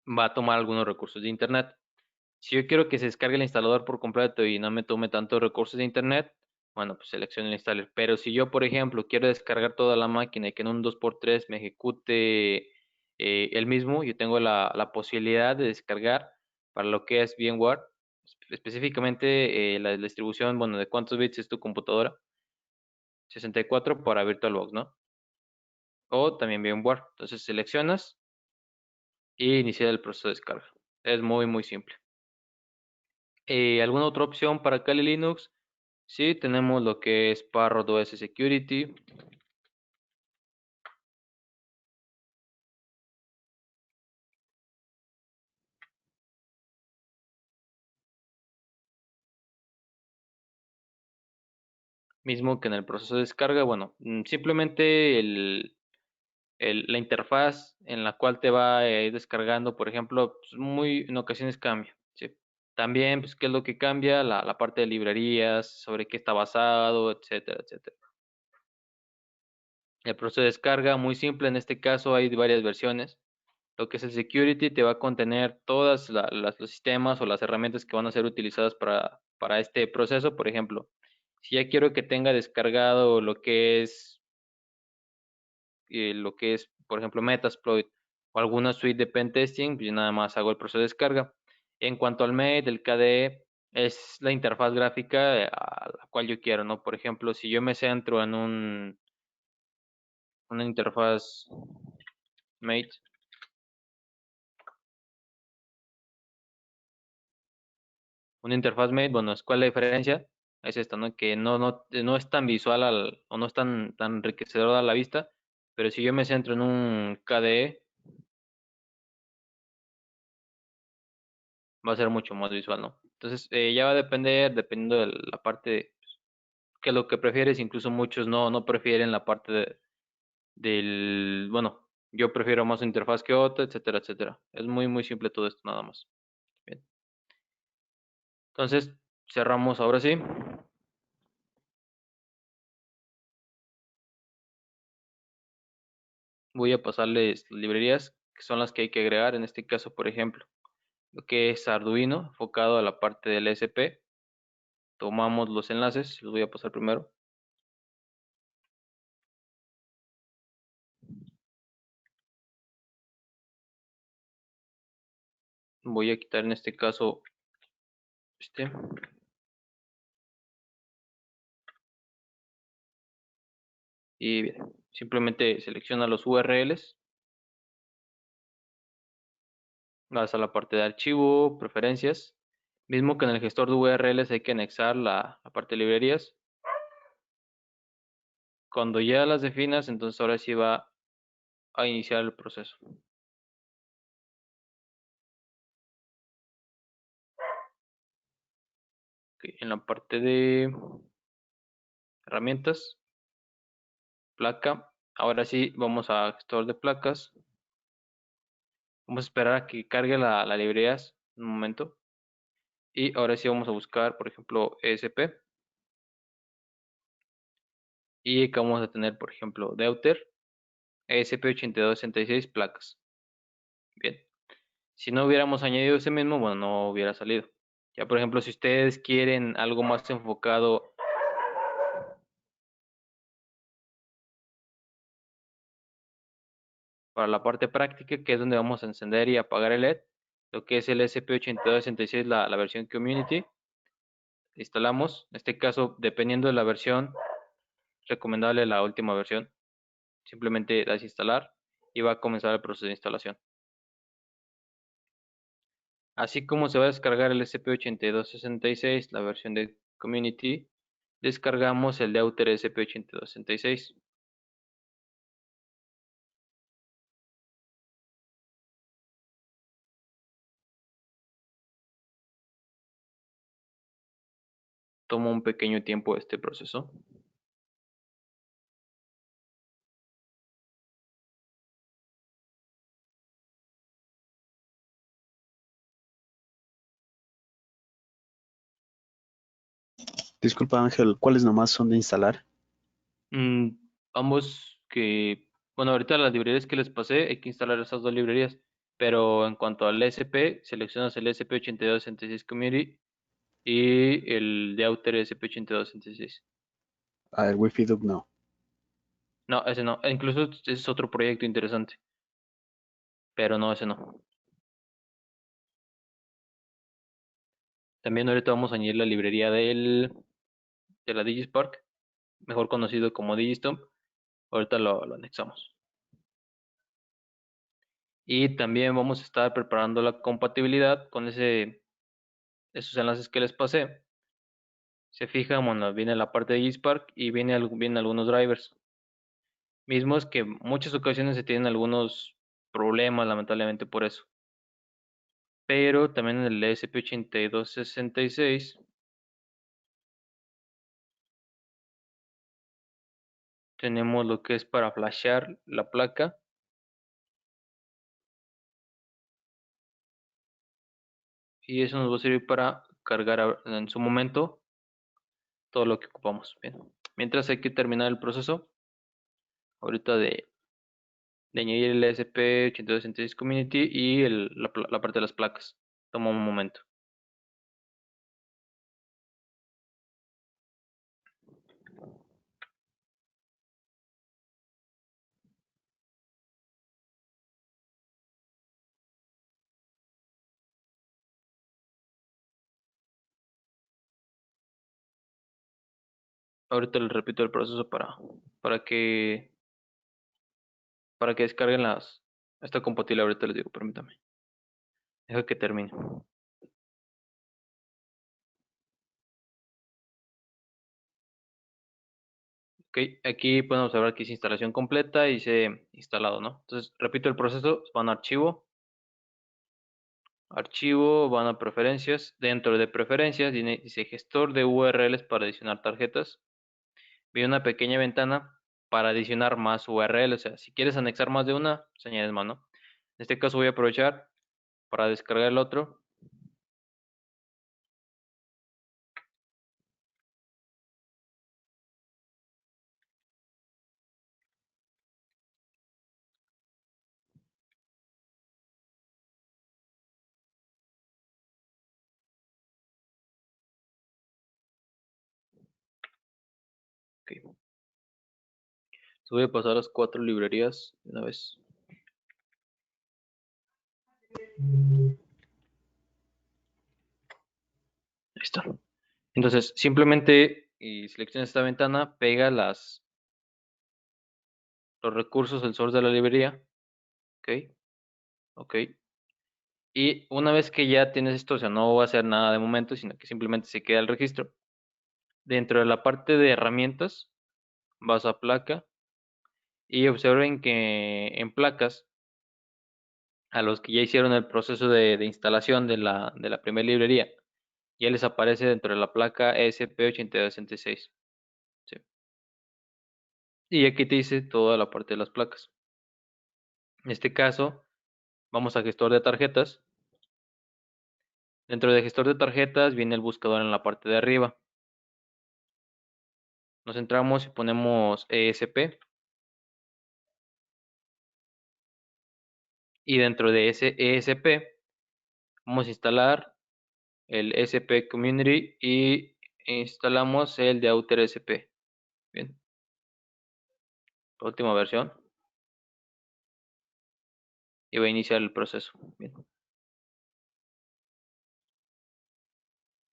va a tomar algunos recursos de internet. Si yo quiero que se descargue el instalador por completo y no me tome tantos recursos de internet, bueno, pues selecciono el installer. Pero si yo, por ejemplo, quiero descargar toda la máquina y que en un 2x3 me ejecute el mismo, yo tengo la posibilidad de descargar para lo que es VMware, específicamente la distribución, bueno, de cuántos bits es tu computadora, 64 para VirtualBox, ¿no? O también VMware. Entonces seleccionas y iniciar el proceso de descarga. Es muy, muy simple. ¿Alguna otra opción para Kali Linux? Sí, tenemos lo que es Parrot OS Security. Mismo que en el proceso de descarga, bueno, simplemente la interfaz en la cual te va a ir descargando, por ejemplo, pues muy en ocasiones cambia, ¿sí? También, pues, ¿qué es lo que cambia? La parte de librerías, sobre qué está basado, etcétera, etcétera. El proceso de descarga, muy simple, en este caso hay varias versiones. Lo que es el security te va a contener todas los sistemas o las herramientas que van a ser utilizadas para este proceso. Por ejemplo, si ya quiero que tenga descargado por ejemplo, Metasploit o alguna suite de pentesting, pues yo nada más hago el proceso de descarga. En cuanto al Mate, el KDE es la interfaz gráfica a la cual yo quiero, ¿no? Por ejemplo, si yo me centro en una interfaz Mate, una interfaz Mate, bueno, ¿cuál es la diferencia? Es esta, ¿no? Que no es tan visual o no es tan enriquecedora a la vista, pero si yo me centro en un KDE, va a ser mucho más visual, ¿no? Entonces, ya va a depender, dependiendo de la parte que lo que prefieres, incluso muchos no prefieren la parte bueno, yo prefiero más una interfaz que otra, etcétera, etcétera. Es muy, muy simple todo esto, nada más. Bien. Entonces, cerramos ahora sí. Voy a pasarles las librerías, que son las que hay que agregar. En este caso, por ejemplo, lo que es Arduino, enfocado a la parte del SP. Tomamos los enlaces, los voy a pasar primero. Voy a quitar en este caso este. Y bien, simplemente selecciona los URLs. Vas a la parte de archivo, preferencias. Mismo que en el gestor de URLs hay que anexar la parte de librerías. Cuando ya las definas, entonces ahora sí va a iniciar el proceso. Ok, en la parte de herramientas, placa. Ahora sí vamos a gestor de placas. Vamos a esperar a que cargue la librerías un momento. Y ahora sí vamos a buscar, por ejemplo, ESP. Y acá vamos a tener, por ejemplo, Deuter, ESP8266 placas. Bien. Si no hubiéramos añadido ese mismo, bueno, no hubiera salido. Ya, por ejemplo, si ustedes quieren algo más enfocado para la parte práctica, que es donde vamos a encender y apagar el LED, lo que es el SP8266, la versión Community, instalamos. En este caso, dependiendo de la versión, recomendable la última versión. Simplemente das instalar y va a comenzar el proceso de instalación. Así como se va a descargar el SP8266, la versión de Community, descargamos el Deuter SP8266. Toma un pequeño tiempo este proceso. Disculpa Ángel, ¿cuáles nomás son de instalar? Mm, ambos que, bueno, ahorita las librerías que les pasé, hay que instalar esas dos librerías. Pero en cuanto al SP, seleccionas el SP8266 Community y el Deuter SP8266. Ah, el Wi-Fi Dub no. No, ese no. Incluso ese es otro proyecto interesante. Pero no, ese no. También ahorita vamos a añadir la librería de la Digispark, mejor conocido como Digistomp. Ahorita lo anexamos. Y también vamos a estar preparando la compatibilidad con esos enlaces que les pasé. Se fijan, bueno, viene la parte de Gspark y vienen algunos drivers. Mismos que en muchas ocasiones se tienen algunos problemas, lamentablemente por eso. Pero también en el ESP8266 tenemos lo que es para flashear la placa. Y eso nos va a servir para cargar en su momento todo lo que ocupamos. Bien. Mientras hay que terminar el proceso ahorita de añadir el ESP8266 Community y la parte de las placas. Toma un momento. Ahorita les repito el proceso para que para que descarguen esta compatibilidad. Ahorita les digo, permítame. Deja que termine. Ok, aquí podemos observar que dice instalación completa y dice instalado, ¿no? Entonces, repito el proceso, van a archivo, van a preferencias. Dentro de preferencias dice gestor de URLs para adicionar tarjetas. Viene una pequeña ventana para adicionar más URLs. O sea, si quieres anexar más de una, pues añades más, ¿no? En este caso voy a aprovechar para descargar el otro. Ok. Voy a pasar las 4 librerías de una vez. está. Entonces, simplemente y seleccionas esta ventana, pega los recursos del source de la librería. Ok, ok. Y una vez que ya tienes esto, o sea, no va a hacer nada de momento, sino que simplemente se queda el registro. Dentro de la parte de herramientas, vas a placa y observen que en placas, a los que ya hicieron el proceso de instalación de la primera librería, ya les aparece dentro de la placa ESP8266. ¿Sí? Y aquí te dice toda la parte de las placas. En este caso, vamos a gestor de tarjetas. Dentro de gestor de tarjetas viene el buscador en la parte de arriba. Nos centramos y ponemos ESP. Y dentro de ese ESP vamos a instalar el SP Community y instalamos el de Outer SP. Bien. La última versión. Y va a iniciar el proceso. Bien.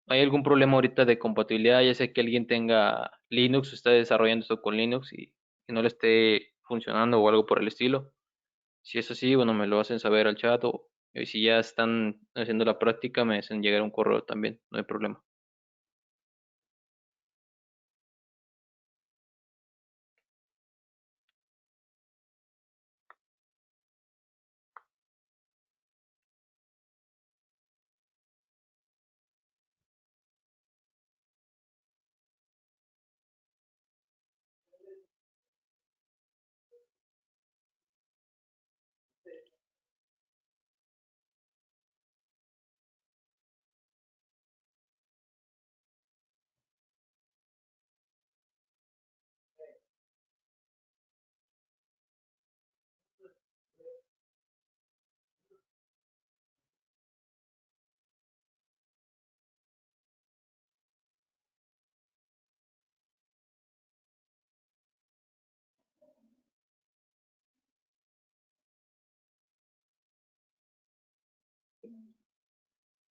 ¿Hay algún problema ahorita de compatibilidad? Ya sea que alguien tenga Linux o está desarrollando esto con Linux y que no le esté funcionando o algo por el estilo. Si es así, bueno, me lo hacen saber al chat o si ya están haciendo la práctica, me hacen llegar un correo también, no hay problema.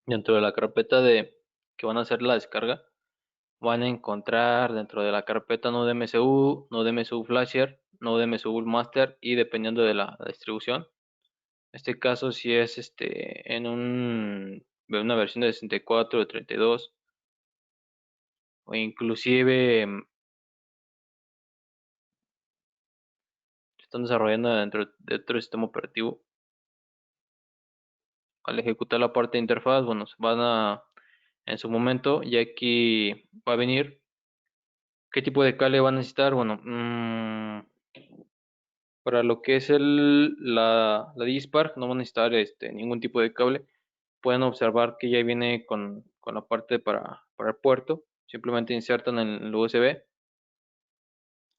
Dentro de la carpeta de que van a hacer la descarga, van a encontrar dentro de la carpeta NodeMSU, NodeMSU Flasher, NodeMSU Master y dependiendo de la distribución. En este caso, si es en una versión de 64 de 32 o inclusive están desarrollando dentro de otro sistema operativo. Al ejecutar la parte de interfaz, bueno, se van a, en su momento, ya aquí va a venir, ¿qué tipo de cable van a necesitar? Bueno, para lo que es la Digispark no van a necesitar ningún tipo de cable. Pueden observar que ya viene con la parte para el puerto. Simplemente insertan el USB.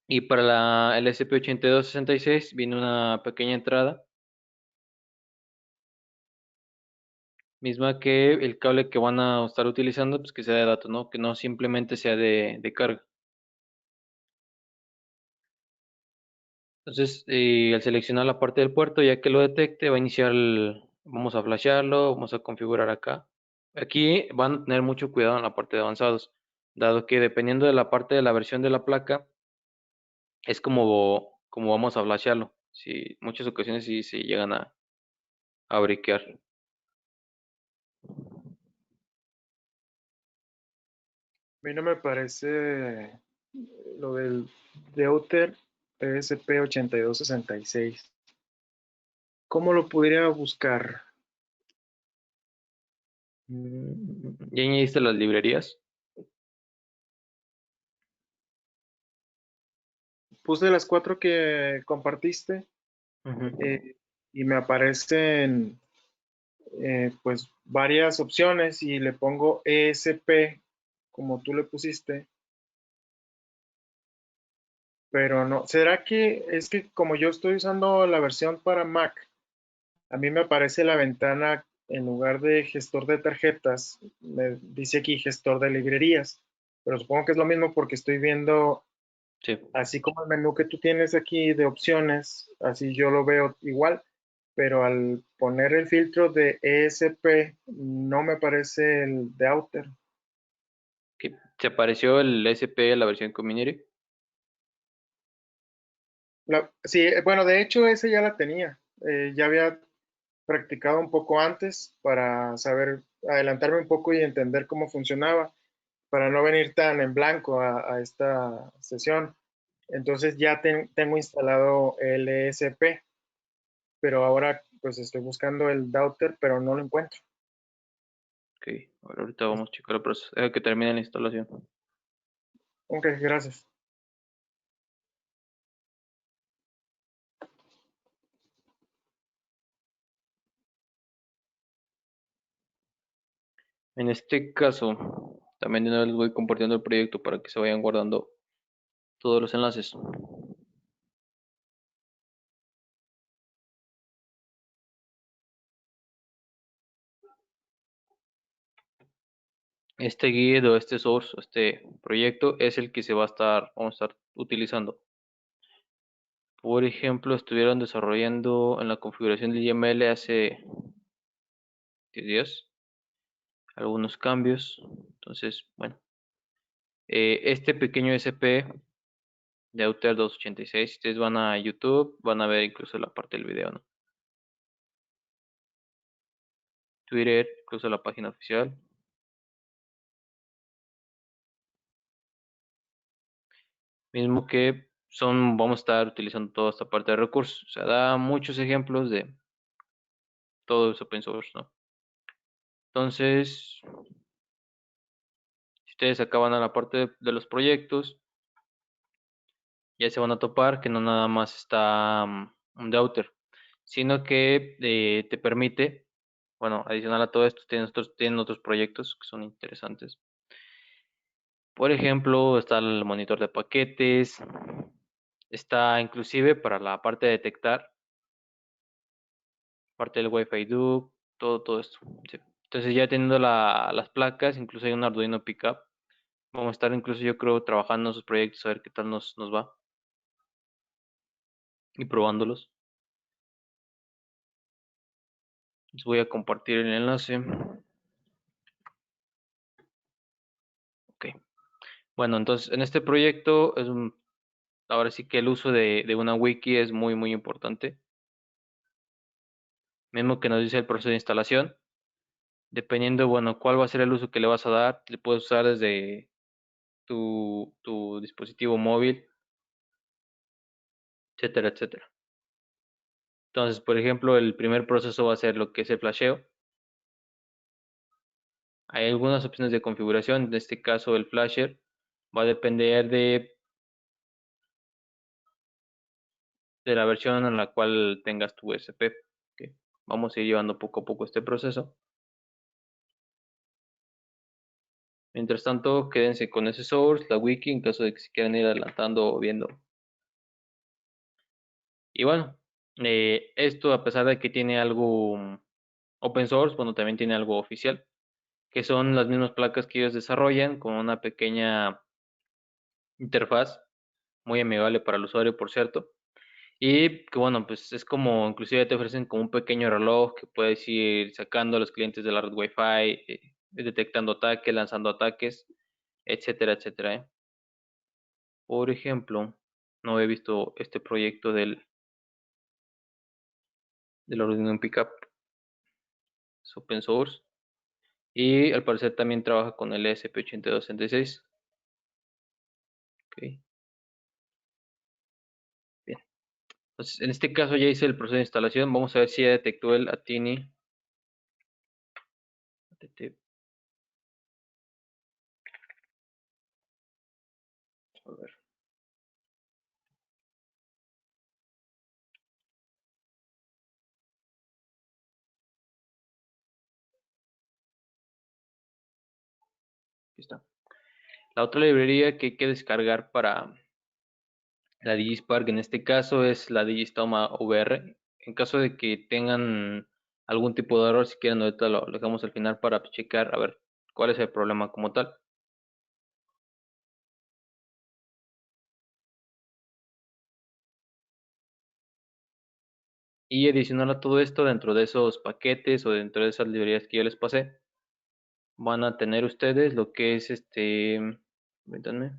Y para el SP8266 viene una pequeña entrada. Misma que el cable que van a estar utilizando, pues que sea de datos, ¿no? Que no simplemente sea de carga. Entonces, al seleccionar la parte del puerto, ya que lo detecte, va a iniciar vamos a flashearlo, vamos a configurar acá. Aquí van a tener mucho cuidado en la parte de avanzados, dado que dependiendo de la parte de la versión de la placa, es como vamos a flashearlo. Si, muchas ocasiones sí se llegan a briquear. A mí no me parece lo del Deuter ESP8266. ¿Cómo lo podría buscar? ¿Ya añadiste las librerías? Puse las 4 que compartiste y me aparecen pues varias opciones y le pongo ESP como tú le pusiste, pero no. ¿Será que es que como yo estoy usando la versión para Mac, a mí me aparece la ventana en lugar de gestor de tarjetas, me dice aquí gestor de librerías, pero supongo que es lo mismo porque estoy viendo, Sí. así como el menú que tú tienes aquí de opciones, así yo lo veo igual, pero al poner el filtro de ESP no me aparece el de Outer. que ¿se apareció el SP a la versión community? Sí, bueno, de hecho esa ya la tenía. Ya había practicado un poco antes para saber, adelantarme un poco y entender cómo funcionaba, para no venir tan en blanco a esta sesión. Entonces ya tengo instalado el ESP, pero ahora pues estoy buscando el Dauter, pero no lo encuentro. Ok, ahorita vamos a checar el proceso. Deja que termine la instalación. Ok, gracias. En este caso, también de nuevo les voy compartiendo el proyecto para que se vayan guardando todos los enlaces. Este guide o este source o este proyecto es el que vamos a estar utilizando. Por ejemplo, estuvieron desarrollando en la configuración del YAML hace 10 días algunos cambios. Entonces, bueno, este pequeño SP de Outer 286, si ustedes van a YouTube, van a ver incluso la parte del video, ¿no? Twitter, incluso la página oficial. Mismo que vamos a estar utilizando toda esta parte de recursos. O sea, da muchos ejemplos de todo es open source, ¿no? Entonces, si ustedes acaban a la parte de los proyectos, ya se van a topar que no nada más está un Dauter, sino que te permite, bueno, adicional a todo esto, tienen otros proyectos que son interesantes. Por ejemplo, está el monitor de paquetes, está inclusive para la parte de detectar, parte del Wi-Fi Duke, todo esto. Sí. Entonces ya teniendo las placas, incluso hay un Arduino Pickup. Vamos a estar incluso yo creo trabajando en esos proyectos a ver qué tal nos va y probándolos. Les voy a compartir el enlace. Ok. Bueno, entonces en este proyecto ahora sí que el uso de una wiki es muy importante. Mismo que nos dice el proceso de instalación. Dependiendo, bueno, cuál va a ser el uso que le vas a dar, le puedes usar desde tu dispositivo móvil, etcétera, etcétera. Entonces, por ejemplo, el primer proceso va a ser lo que es el flasheo. Hay algunas opciones de configuración, en este caso el flasher va a depender de la versión en la cual tengas tu USP. Okay. Vamos a ir llevando poco a poco este proceso. Mientras tanto, quédense con ese source, la wiki, en caso de que se quieran ir adelantando o viendo. Y bueno, esto a pesar de que tiene algo open source, bueno, también tiene algo oficial, que son las mismas placas que ellos desarrollan con una pequeña interfaz muy amigable para el usuario, por cierto. Y que bueno, pues es como, inclusive te ofrecen como un pequeño reloj que puedes ir sacando a los clientes de la red Wi-Fi, detectando ataques, lanzando ataques, etcétera, etcétera. Por ejemplo, no he visto este proyecto del Arduino Pickup, es open source. Y al parecer también trabaja con el ESP8266. Ok, bien. Entonces, en este caso ya hice el proceso de instalación. Vamos a ver si ya detectó el Atini. A ver. Aquí está. La otra librería que hay que descargar para la DigiSpark en este caso es la Digistoma VR. En caso de que tengan algún tipo de error, si quieren ahorita lo dejamos al final para checar a ver cuál es el problema como tal. Y adicional a todo esto, dentro de esos paquetes o dentro de esas librerías que yo les pasé, van a tener ustedes lo que es permítanme.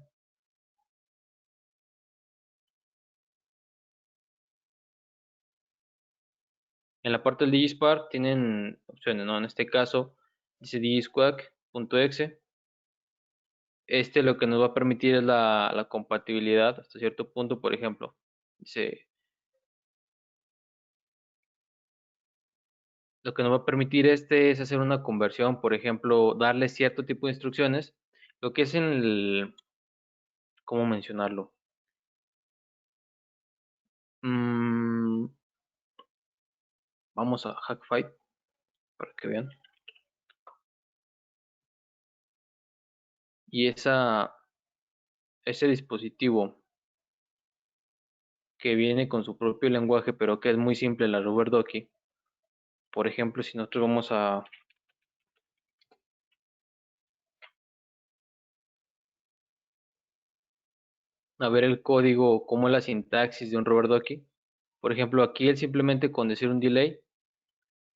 En la parte del DigiSpark tienen opciones, ¿no? En este caso dice digisquack.exe. Lo que nos va a permitir es la compatibilidad hasta cierto punto. Por ejemplo, dice, lo que nos va a permitir es hacer una conversión, por ejemplo, darle cierto tipo de instrucciones, lo que es en el, ¿cómo mencionarlo? Vamos a Hackfight para que vean. Y ese dispositivo que viene con su propio lenguaje, pero que es muy simple, la RubberDocky. Por ejemplo, si nosotros vamos a ver el código, cómo es la sintaxis de un RubberDocky. Por ejemplo, aquí él simplemente con decir un delay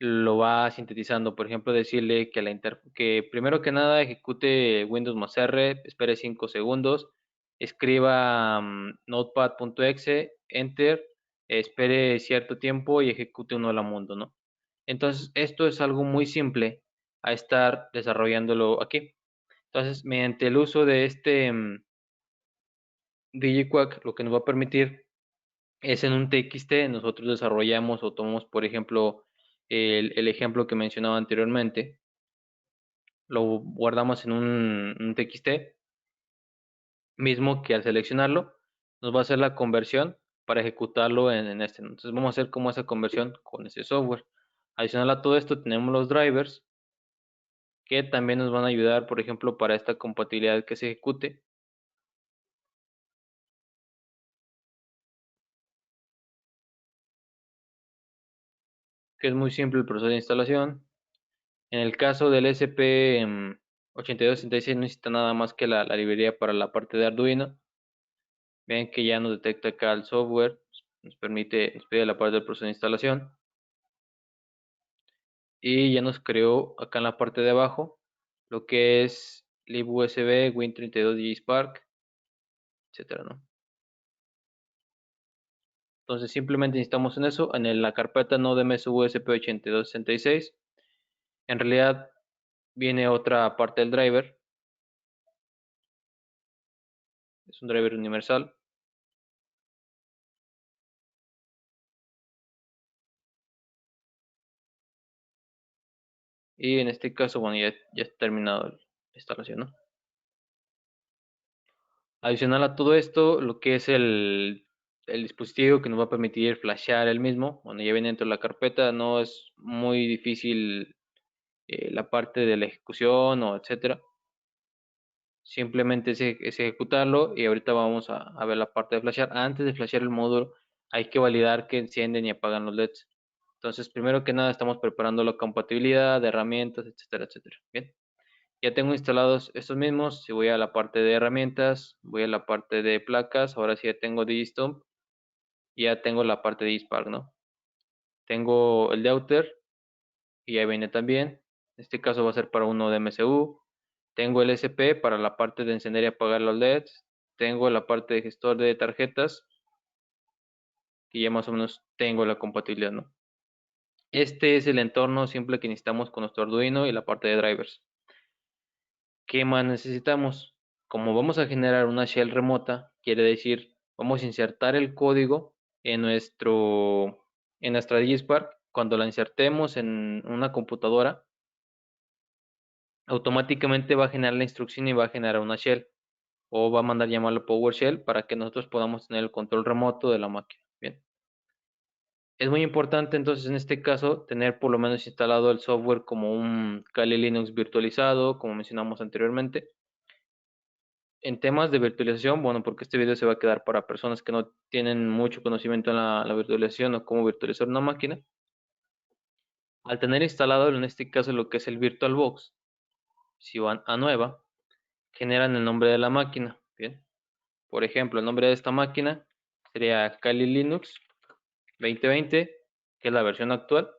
lo va sintetizando. Por ejemplo, decirle que primero que nada ejecute Windows más R, espere 5 segundos, escriba notepad.exe, enter, espere cierto tiempo y ejecute un hola mundo, ¿no? Entonces, esto es algo muy simple a estar desarrollándolo aquí. Entonces, mediante el uso de DigiQuack, lo que nos va a permitir es en un TXT, nosotros desarrollamos o tomamos, por ejemplo, el ejemplo que mencionaba anteriormente, lo guardamos en un TXT, mismo que al seleccionarlo, nos va a hacer la conversión para ejecutarlo en este. Entonces vamos a hacer como esa conversión con ese software. Adicional a todo esto tenemos los drivers, que también nos van a ayudar, por ejemplo, para esta compatibilidad que se ejecute. Que es muy simple el proceso de instalación. En el caso del SP8266 no necesita nada más que la librería para la parte de Arduino. Ven que ya nos detecta acá el software, nos pide la parte del proceso de instalación. Y ya nos creó acá en la parte de abajo lo que es libusb, Win32 DigiSpark, etcétera, ¿no? Entonces simplemente necesitamos en eso, en la carpeta node.msusp8266. En realidad viene otra parte del driver. Es un driver universal. Y en este caso, bueno, ya está terminado la instalación, ¿no? Adicional a todo esto, lo que es el dispositivo que nos va a permitir flashear el mismo, bueno, ya viene dentro de la carpeta, no es muy difícil la parte de la ejecución o etcétera. Simplemente es ejecutarlo y ahorita vamos a ver la parte de flashear. Antes de flashear el módulo, hay que validar que encienden y apagan los LEDs. Entonces, primero que nada, estamos preparando la compatibilidad de herramientas, etcétera, etcétera. Bien. Ya tengo instalados estos mismos. Si voy a la parte de herramientas, voy a la parte de placas. Ahora sí ya tengo Digistomp y ya tengo la parte de Spark, ¿no? Tengo el de Outer y ahí viene también. En este caso va a ser para uno de MCU. Tengo el SP para la parte de encender y apagar los LEDs. Tengo la parte de gestor de tarjetas que ya más o menos tengo la compatibilidad, ¿no? Este es el entorno simple que necesitamos con nuestro Arduino y la parte de drivers. ¿Qué más necesitamos? Como vamos a generar una shell remota, quiere decir, vamos a insertar el código en nuestra DigiSpark. Cuando la insertemos en una computadora, automáticamente va a generar la instrucción y va a generar una shell. O va a mandar llamarlo PowerShell para que nosotros podamos tener el control remoto de la máquina. Bien. Es muy importante entonces en este caso tener por lo menos instalado el software como un Kali Linux virtualizado, como mencionamos anteriormente. En temas de virtualización, bueno, porque este video se va a quedar para personas que no tienen mucho conocimiento en la virtualización o cómo virtualizar una máquina. Al tener instalado en este caso lo que es el VirtualBox, si van a nueva, generan el nombre de la máquina. Bien. Por ejemplo, el nombre de esta máquina sería Kali Linux 2020, que es la versión actual.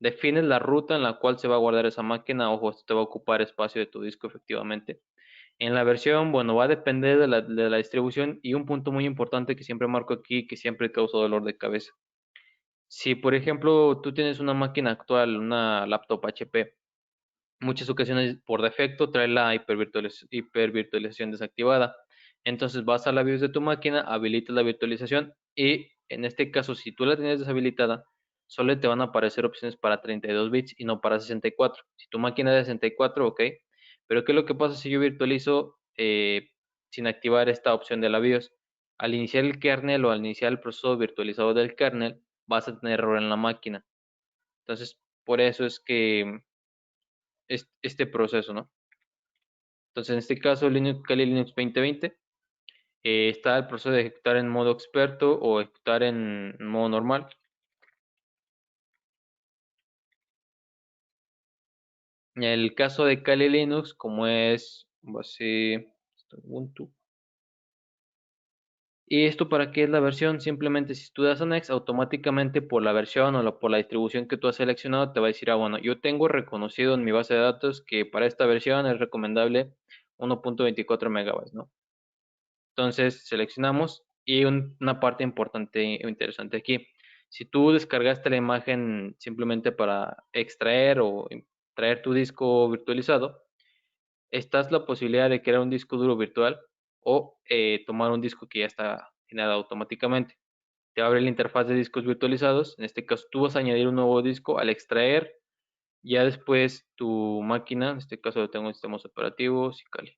defines la ruta en la cual se va a guardar esa máquina. Ojo, esto te va a ocupar espacio de tu disco efectivamente. En la versión, bueno, va a depender de la distribución, y un punto muy importante que siempre marco aquí, que siempre causa dolor de cabeza. Si, por ejemplo, tú tienes una máquina actual, una laptop HP, muchas ocasiones por defecto trae la hipervirtualización desactivada. Entonces vas a la BIOS de tu máquina, habilitas la virtualización, y en este caso, si tú la tienes deshabilitada, solo te van a aparecer opciones para 32 bits y no para 64. Si tu máquina es de 64, ok. Pero ¿qué es lo que pasa si yo virtualizo sin activar esta opción de la BIOS? Al iniciar el kernel o al iniciar el proceso virtualizado del kernel, vas a tener error en la máquina. Entonces, por eso es que este proceso, ¿no? Entonces, en este caso, Kali Linux 2020, está el proceso de ejecutar en modo experto o ejecutar en modo normal. En el caso de Kali Linux, como es base Ubuntu. ¿Y esto para qué es la versión? Simplemente si tú das a Next, automáticamente por la versión o por la distribución que tú has seleccionado, te va a decir, bueno, yo tengo reconocido en mi base de datos que para esta versión es recomendable 1.24 megabytes, ¿no? Entonces seleccionamos, y una parte importante o interesante aquí: si tú descargaste la imagen simplemente para extraer o traer tu disco virtualizado, estás la posibilidad de crear un disco duro virtual o tomar un disco que ya está generado automáticamente. Te abre la interfaz de discos virtualizados. En este caso, tú vas a añadir un nuevo disco al extraer. Ya después tu máquina, en este caso lo tengo en sistemas operativos y Kali.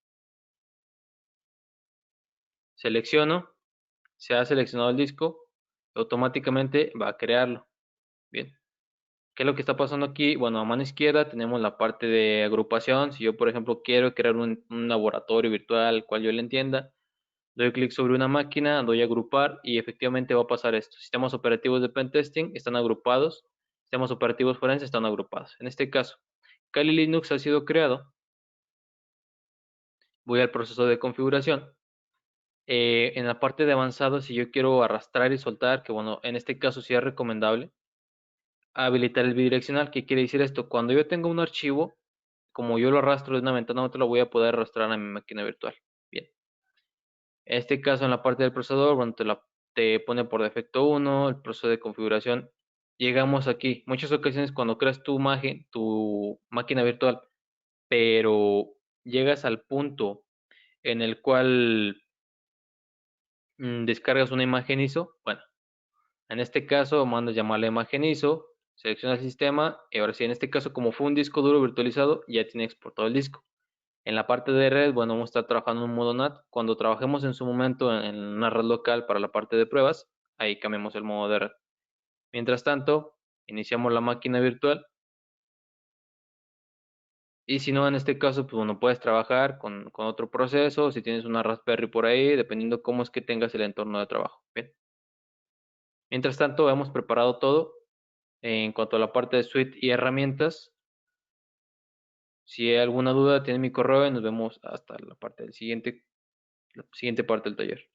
Selecciono, se ha seleccionado el disco, automáticamente va a crearlo. Bien, ¿qué es lo que está pasando aquí? Bueno, a mano izquierda tenemos la parte de agrupación. Si yo, por ejemplo, quiero crear un laboratorio virtual al cual yo le entienda, doy clic sobre una máquina, doy a agrupar, y efectivamente va a pasar esto. Sistemas operativos de pentesting están agrupados, sistemas operativos forenses están agrupados. En este caso, Kali Linux ha sido creado. Voy al proceso de configuración. En la parte de avanzado, si yo quiero arrastrar y soltar, que bueno, en este caso sí es recomendable, habilitar el bidireccional. ¿Qué quiere decir esto? Cuando yo tengo un archivo, como yo lo arrastro de una ventana a otra, lo voy a poder arrastrar a mi máquina virtual. Bien. En este caso, en la parte del procesador, bueno, te pone por defecto 1, el proceso de configuración. Llegamos aquí. Muchas ocasiones cuando creas tu máquina virtual, pero llegas al punto en el cual descargas una imagen ISO, bueno, en este caso mandas llamar la imagen ISO, selecciona el sistema, y ahora sí, en este caso, como fue un disco duro virtualizado, ya tiene exportado el disco. En la parte de red, bueno, vamos a estar trabajando en modo NAT. Cuando trabajemos en su momento en una red local para la parte de pruebas, ahí cambiamos el modo de red. Mientras tanto, iniciamos la máquina virtual. Y si no, en este caso, pues bueno, puedes trabajar con otro proceso. Si tienes una Raspberry por ahí, dependiendo cómo es que tengas el entorno de trabajo. Bien. Mientras tanto, hemos preparado todo en cuanto a la parte de suite y herramientas. Si hay alguna duda, tiene mi correo y nos vemos hasta la siguiente parte del taller.